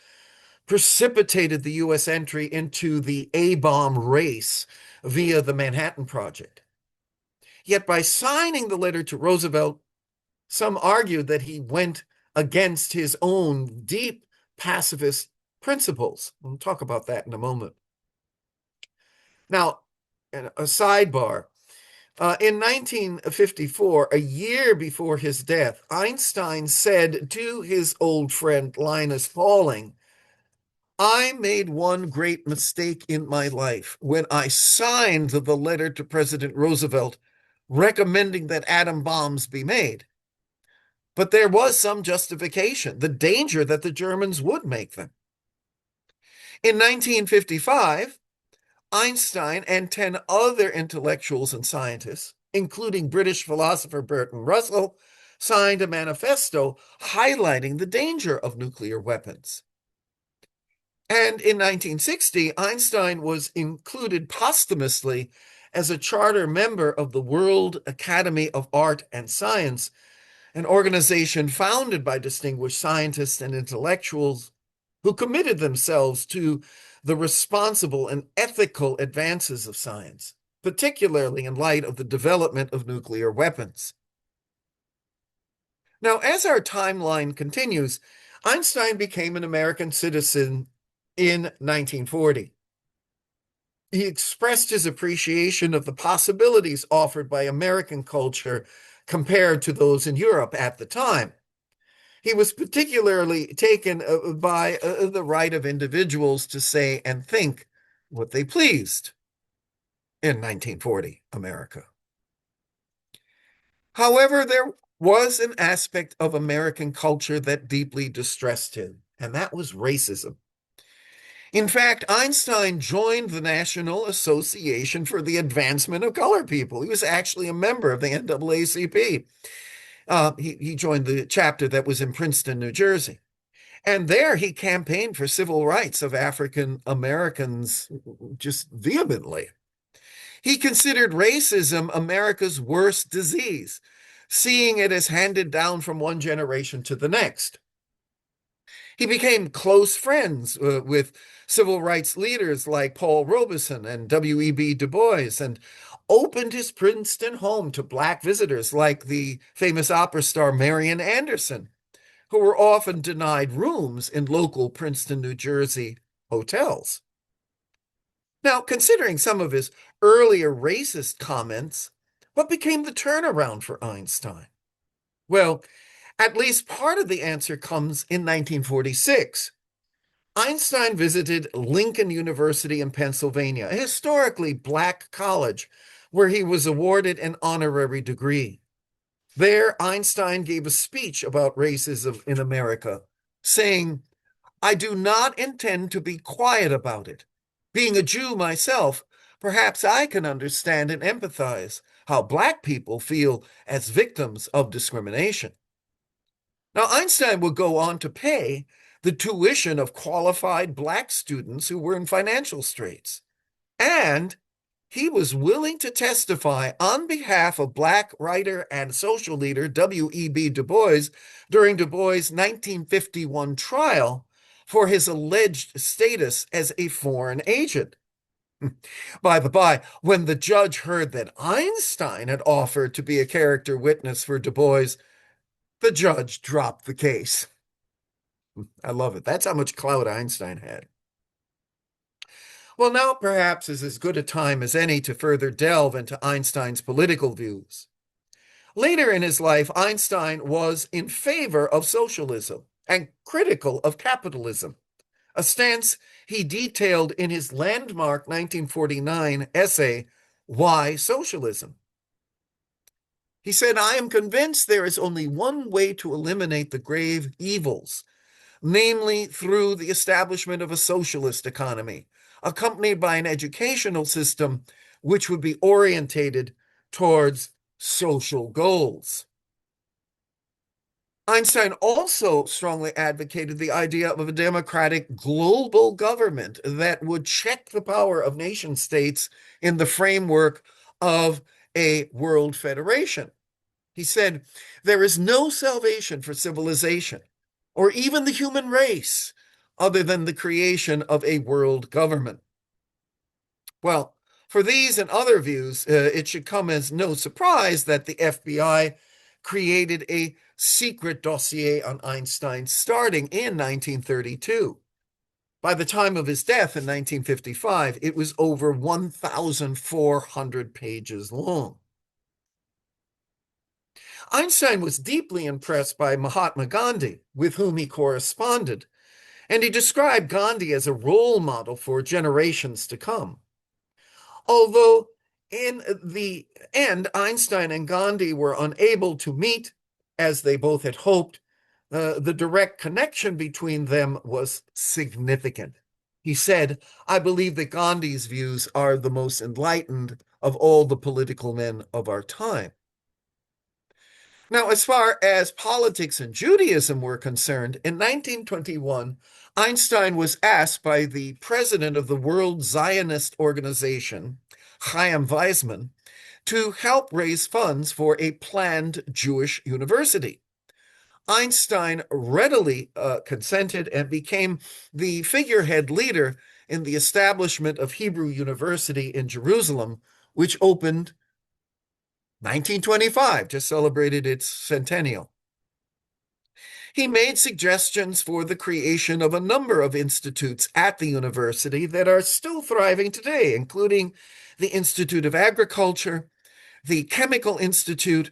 precipitated the U.S. entry into the A-bomb race via the Manhattan Project. Yet by signing the letter to Roosevelt, some argued that he went against his own deep pacifist principles. We'll talk about that in a moment. Now, a sidebar. In 1954, a year before his death, Einstein said to his old friend Linus Pauling, "I made one great mistake in my life when I signed the letter to President Roosevelt recommending that atom bombs be made. But there was some justification, the danger that the Germans would make them." In 1955, Einstein and 10 other intellectuals and scientists, including British philosopher Bertrand Russell, signed a manifesto highlighting the danger of nuclear weapons. And in 1960, Einstein was included posthumously as a charter member of the World Academy of Art and Science, an organization founded by distinguished scientists and intellectuals who committed themselves to the responsible and ethical advances of science, particularly in light of the development of nuclear weapons. Now, as our timeline continues, Einstein became an American citizen in 1940. He expressed his appreciation of the possibilities offered by American culture compared to those in Europe at the time. He was particularly taken by the right of individuals to say and think what they pleased in 1940 America. However, there was an aspect of American culture that deeply distressed him, and that was racism. In fact, Einstein joined the National Association for the Advancement of Colored People. He was actually a member of the NAACP. He joined the chapter that was in Princeton, New Jersey. And there he campaigned for civil rights of African Americans just vehemently. He considered racism America's worst disease, seeing it as handed down from one generation to the next. He became close friends with civil rights leaders like Paul Robeson and W.E.B. Du Bois, and opened his Princeton home to Black visitors like the famous opera star Marian Anderson, who were often denied rooms in local Princeton, New Jersey hotels. Now, considering some of his earlier racist comments, what became the turnaround for Einstein? Well, at least part of the answer comes in 1946. Einstein visited Lincoln University in Pennsylvania, a historically Black college, where he was awarded an honorary degree. There, Einstein gave a speech about racism in America, saying, "I do not intend to be quiet about it. Being a Jew myself, perhaps I can understand and empathize how Black people feel as victims of discrimination." Now, Einstein would go on to pay the tuition of qualified Black students who were in financial straits. And he was willing to testify on behalf of Black writer and social leader W.E.B. Du Bois during Du Bois' 1951 trial for his alleged status as a foreign agent. By the by, when the judge heard that Einstein had offered to be a character witness for Du Bois, the judge dropped the case. I love it. That's how much clout Einstein had. Well, now perhaps is as good a time as any to further delve into Einstein's political views. Later in his life, Einstein was in favor of socialism and critical of capitalism, a stance he detailed in his landmark 1949 essay, Why Socialism? He said, "I am convinced there is only one way to eliminate the grave evils, namely through the establishment of a socialist economy, accompanied by an educational system which would be orientated towards social goals." Einstein also strongly advocated the idea of a democratic global government that would check the power of nation states in the framework of a world federation. He said, "There is no salvation for civilization or even the human race other than the creation of a world government." Well, for these and other views, it should come as no surprise that the FBI created a secret dossier on Einstein starting in 1932. By the time of his death in 1955, it was over 1,400 pages long. Einstein was deeply impressed by Mahatma Gandhi, with whom he corresponded, and he described Gandhi as a role model for generations to come. Although in the end, Einstein and Gandhi were unable to meet, as they both had hoped, the direct connection between them was significant. He said, "I believe that Gandhi's views are the most enlightened of all the political men of our time." Now, as far as politics and Judaism were concerned, in 1921, Einstein was asked by the president of the World Zionist Organization, Chaim Weizmann, to help raise funds for a planned Jewish university. Einstein readily consented and became the figurehead leader in the establishment of Hebrew University in Jerusalem, which opened 1925, just celebrated its centennial. He made suggestions for the creation of a number of institutes at the university that are still thriving today, including the Institute of Agriculture, the Chemical Institute,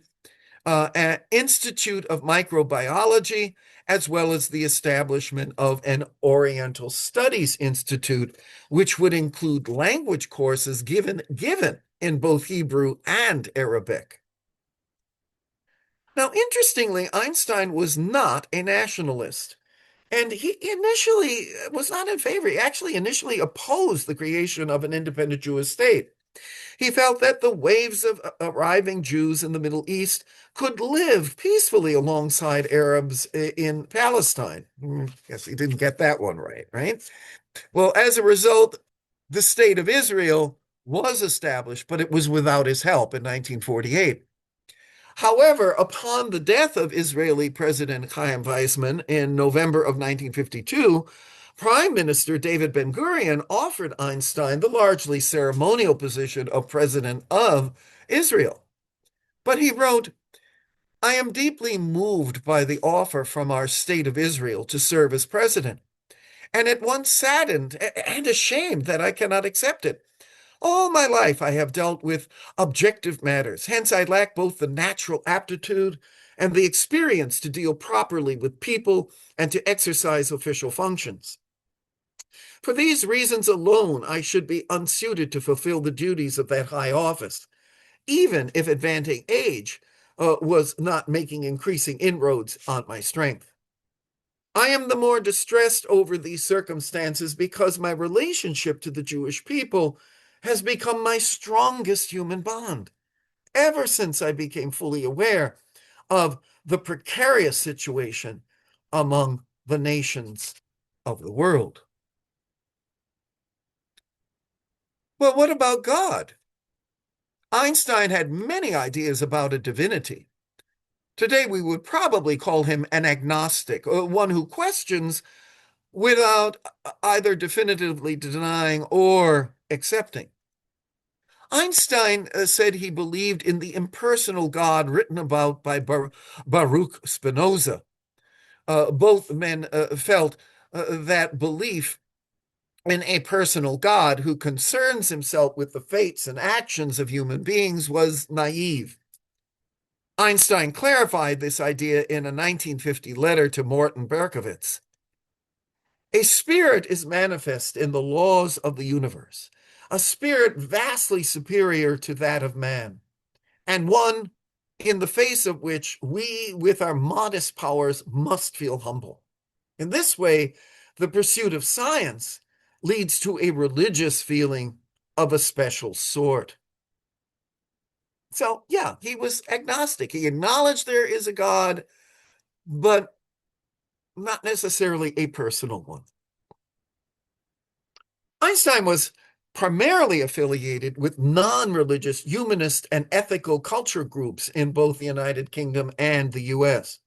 an Institute of Microbiology, as well as the establishment of an Oriental Studies Institute, which would include language courses given in both Hebrew and Arabic. Now, interestingly, Einstein was not a nationalist, and he initially was not in favor. He actually initially opposed the creation of an independent Jewish state. He felt that the waves of arriving Jews in the Middle East could live peacefully alongside Arabs in Palestine. Guess he didn't get that one right, right? Well, as a result, the state of Israel was established, but it was without his help in 1948. However, upon the death of Israeli President Chaim Weizmann in November of 1952, Prime Minister David Ben-Gurion offered Einstein the largely ceremonial position of President of Israel. But he wrote, "I am deeply moved by the offer from our state of Israel to serve as president, and at once saddened and ashamed that I cannot accept it. All my life I have dealt with objective matters, hence I lack both the natural aptitude and the experience to deal properly with people and to exercise official functions. For these reasons alone, I should be unsuited to fulfill the duties of that high office, even if advancing age was not making increasing inroads on my strength. I am the more distressed over these circumstances because my relationship to the Jewish people has become my strongest human bond ever since I became fully aware of the precarious situation among the nations of the world. Well, what about God? Einstein had many ideas about a divinity. Today, we would probably call him an agnostic, one who questions without either definitively denying or accepting. Einstein said he believed in the impersonal God written about by Baruch Spinoza. Both men felt that belief in a personal God who concerns himself with the fates and actions of human beings was naive. Einstein clarified this idea in a 1950 letter to Morton Berkowitz. A spirit is manifest in the laws of the universe, a spirit vastly superior to that of man, and one in the face of which we, with our modest powers, must feel humble. In this way, the pursuit of science leads to a religious feeling of a special sort. So, yeah, he was agnostic. He acknowledged there is a God, but not necessarily a personal one. Einstein was primarily affiliated with non-religious humanist and ethical culture groups in both the United Kingdom and the US.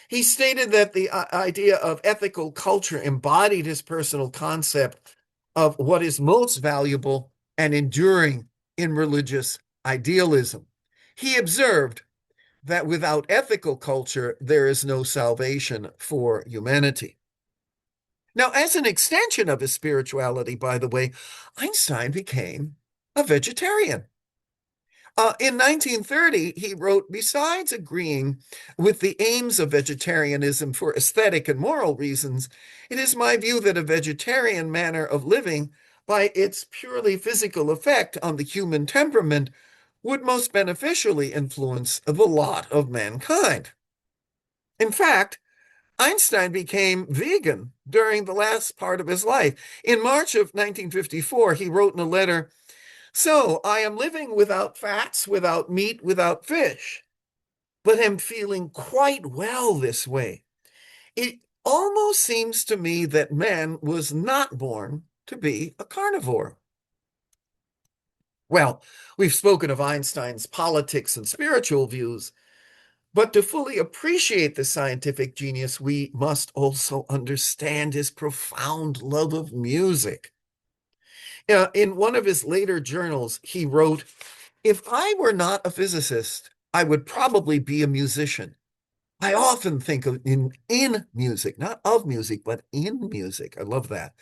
He stated that the idea of ethical culture embodied his personal concept of what is most valuable and enduring in religious idealism. He observed that without ethical culture, there is no salvation for humanity. Now, as an extension of his spirituality, by the way, Einstein became a vegetarian. In 1930, he wrote, besides agreeing with the aims of vegetarianism for aesthetic and moral reasons, it is my view that a vegetarian manner of living, by its purely physical effect on the human temperament, would most beneficially influence the lot of mankind. In fact, Einstein became vegan during the last part of his life. In March of 1954, he wrote in a letter, "So I am living without fats, without meat, without fish, but am feeling quite well this way. It almost seems to me that man was not born to be a carnivore." Well, we've spoken of Einstein's politics and spiritual views, but to fully appreciate the scientific genius, we must also understand his profound love of music. In one of his later journals, he wrote, "If I were not a physicist, I would probably be a musician. I often think of in music, not of music, but in music." I love that.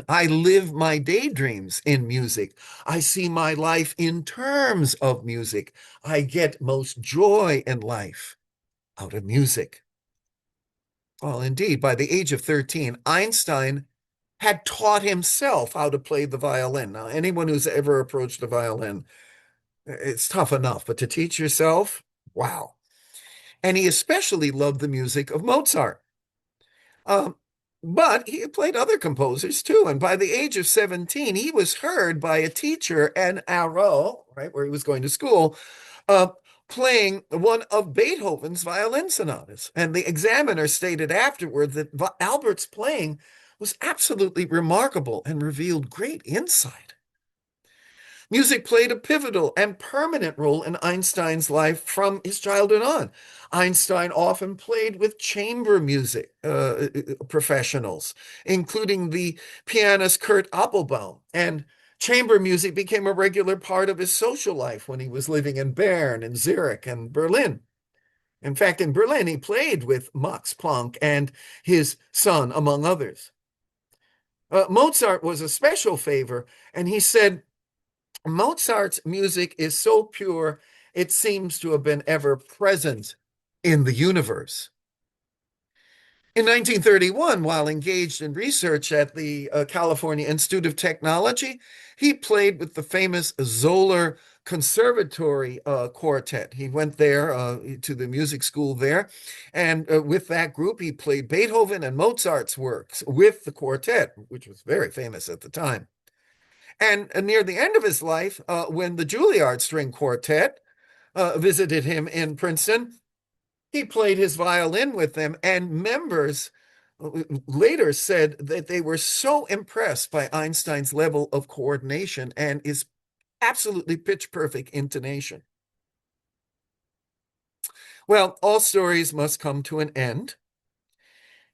"I live my daydreams in music. I see my life in terms of music. I get most joy in life out of music." Well, indeed, by the age of 13, Einstein had taught himself how to play the violin. Now, anyone who's ever approached the violin, it's tough enough, but to teach yourself, wow. And he especially loved the music of Mozart. Um, but he played other composers too. And by the age of 17, he was heard by a teacher in Arrow, right, where he was going to school, uh, playing one of Beethoven's violin sonatas. And the examiner stated afterward that Albert's playing was absolutely remarkable and revealed great insight. Music played a pivotal and permanent role in Einstein's life from his childhood on. Einstein often played with chamber music professionals, including the pianist Kurt Appelbaum, and chamber music became a regular part of his social life when he was living in Bern and Zurich and Berlin. In fact, in Berlin, he played with Max Planck and his son, among others. Mozart was a special favor, and he said, "Mozart's music is so pure, it seems to have been ever present in the universe." In 1931, while engaged in research at the California Institute of Technology, he played with the famous Zoller conservatory quartet. He went there to the music school there, and with that group, he played Beethoven and Mozart's works with the quartet, which was very famous at the time. And near the end of his life, when the Juilliard String Quartet visited him in Princeton, he played his violin with them, and members later said that they were so impressed by Einstein's level of coordination and his absolutely pitch-perfect intonation. Well, all stories must come to an end.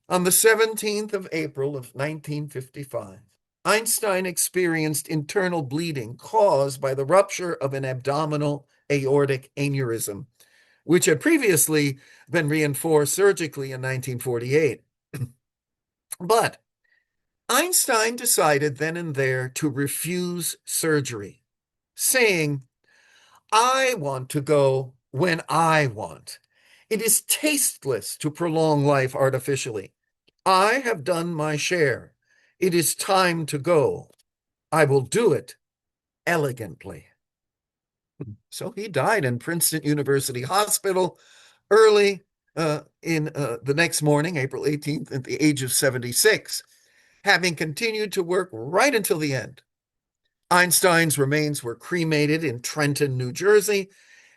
On the 17th of April of 1955, Einstein experienced internal bleeding caused by the rupture of an abdominal aortic aneurysm, which had previously been reinforced surgically in 1948. But Einstein decided then and there to refuse surgery, saying, "I want to go when I want. It is tasteless to prolong life artificially. I have done my share. It is time to go. I will do it elegantly." So he died in Princeton University Hospital early in the next morning, April 18th, at the age of 76, having continued to work right until the end. Einstein's remains were cremated in Trenton, New Jersey,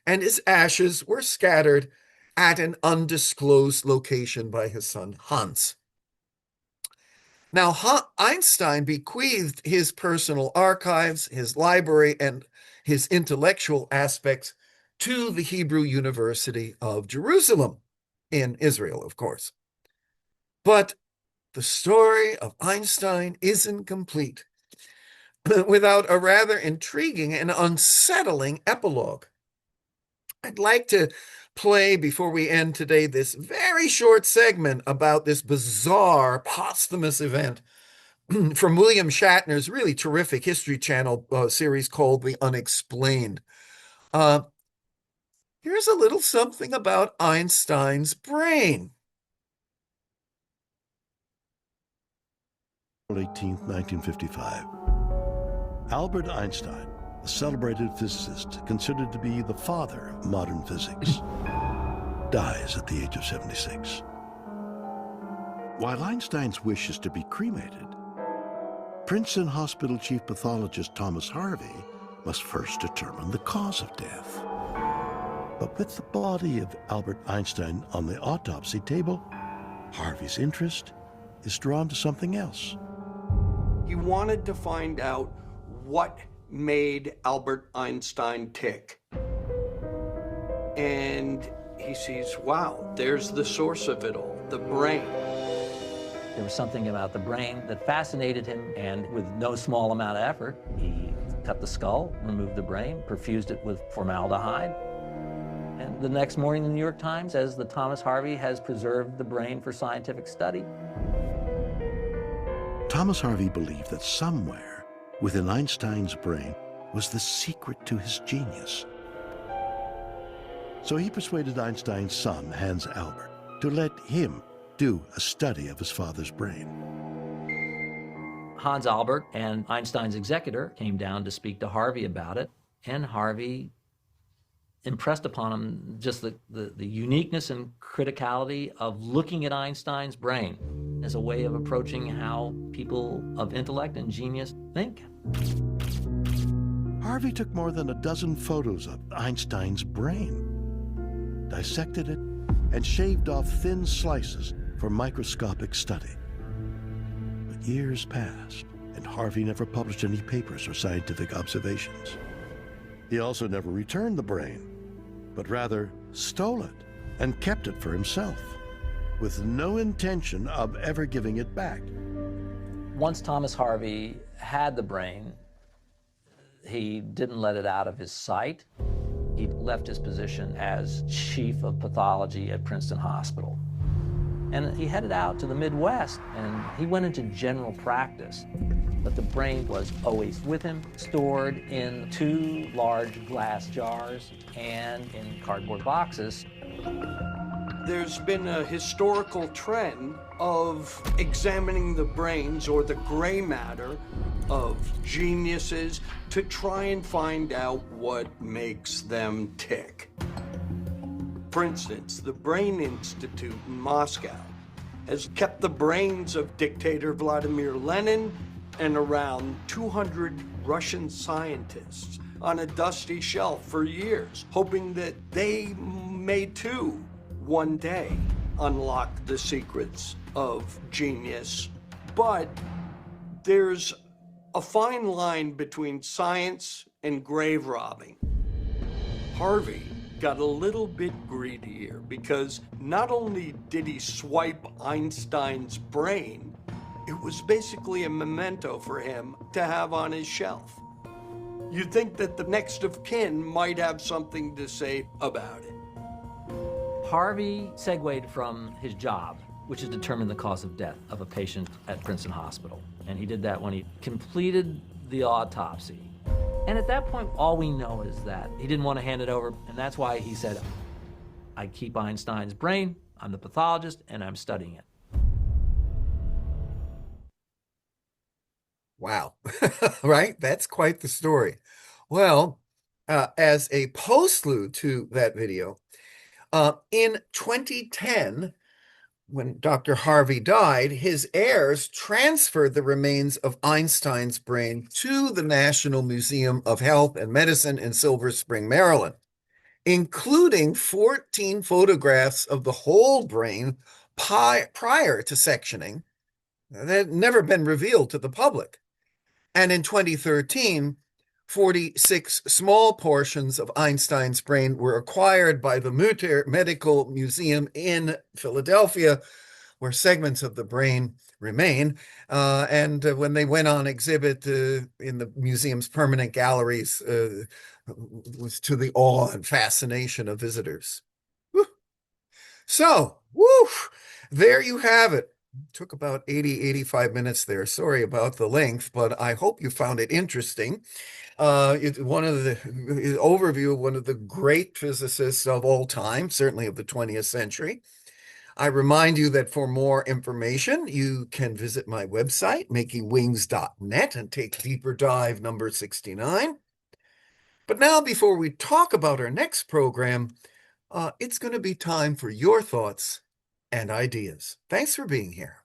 and his ashes were scattered at an undisclosed location by his son, Hans. Now, Einstein bequeathed his personal archives, his library, and his intellectual aspects to the Hebrew University of Jerusalem in Israel, of course. But the story of Einstein isn't complete without a rather intriguing and unsettling epilogue. I'd like to play, before we end today, this very short segment about this bizarre posthumous event from William Shatner's really terrific History Channel series called The Unexplained. Here's a little something about Einstein's brain. April 18th, 1955. Albert Einstein, a celebrated physicist considered to be the father of modern physics, dies at the age of 76. While Einstein's wish is to be cremated, Princeton Hospital chief pathologist Thomas Harvey must first determine the cause of death. But with the body of Albert Einstein on the autopsy table, Harvey's interest is drawn to something else. He wanted to find out what made Albert Einstein tick. And he sees, wow, there's the source of it all, the brain. There was something about the brain that fascinated him, and with no small amount of effort, he cut the skull, removed the brain, perfused it with formaldehyde. And the next morning, the New York Times says that Thomas Harvey has preserved the brain for scientific study. Thomas Harvey believed that somewhere within Einstein's brain was the secret to his genius. So he persuaded Einstein's son, Hans Albert, to let him do a study of his father's brain. Hans Albert and Einstein's executor came down to speak to Harvey about it, and Harvey impressed upon him just the uniqueness and criticality of looking at Einstein's brain as a way of approaching how people of intellect and genius think. Harvey took more than a dozen photos of Einstein's brain, dissected it, and shaved off thin slices for microscopic study. But years passed, and Harvey never published any papers or scientific observations. He also never returned the brain, but rather stole it and kept it for himself, with no intention of ever giving it back. Once Thomas Harvey had the brain, he didn't let it out of his sight. He left his position as chief of pathology at Princeton Hospital. And he headed out to the Midwest, and he went into general practice. But the brain was always with him, stored in 2 large glass jars and in cardboard boxes. There's been a historical trend of examining the brains or the gray matter of geniuses to try and find out what makes them tick. For instance, the Brain Institute in Moscow has kept the brains of dictator Vladimir Lenin and around 200 Russian scientists on a dusty shelf for years, hoping that they may too one day unlock the secrets of genius. But there's a fine line between science and grave robbing. Harvey got a little bit greedy here because not only did he swipe Einstein's brain, it was basically a memento for him to have on his shelf. You'd think that the next of kin might have something to say about it. Harvey segued from his job, which is determine the cause of death of a patient at Princeton Hospital. And he did that when he completed the autopsy. And at that point, all we know is that he didn't want to hand it over, and that's why he said, I keep Einstein's brain, I'm the pathologist, and I'm studying it. Wow. Right? That's quite the story. Well, as a postlude to that video, in 2010, when Dr. Harvey died, his heirs transferred the remains of Einstein's brain to the National Museum of Health and Medicine in Silver Spring, Maryland, including 14 photographs of the whole brain prior to sectioning that had never been revealed to the public. And in 2013, 46 small portions of Einstein's brain were acquired by the Mutter Medical Museum in Philadelphia, where segments of the brain remain. And when they went on exhibit in the museum's permanent galleries, was to the awe and fascination of visitors. Woo. So, there you have it. Took about 85 minutes there. Sorry about the length, but I hope you found it interesting. It's one of the overview of one of the great physicists of all time, certainly of the 20th century. I remind you that for more information, you can visit my website, makingwings.net, and take Deeper Dive number 69. But now, before we talk about our next program, it's going to be time for your thoughts and ideas. Thanks for being here.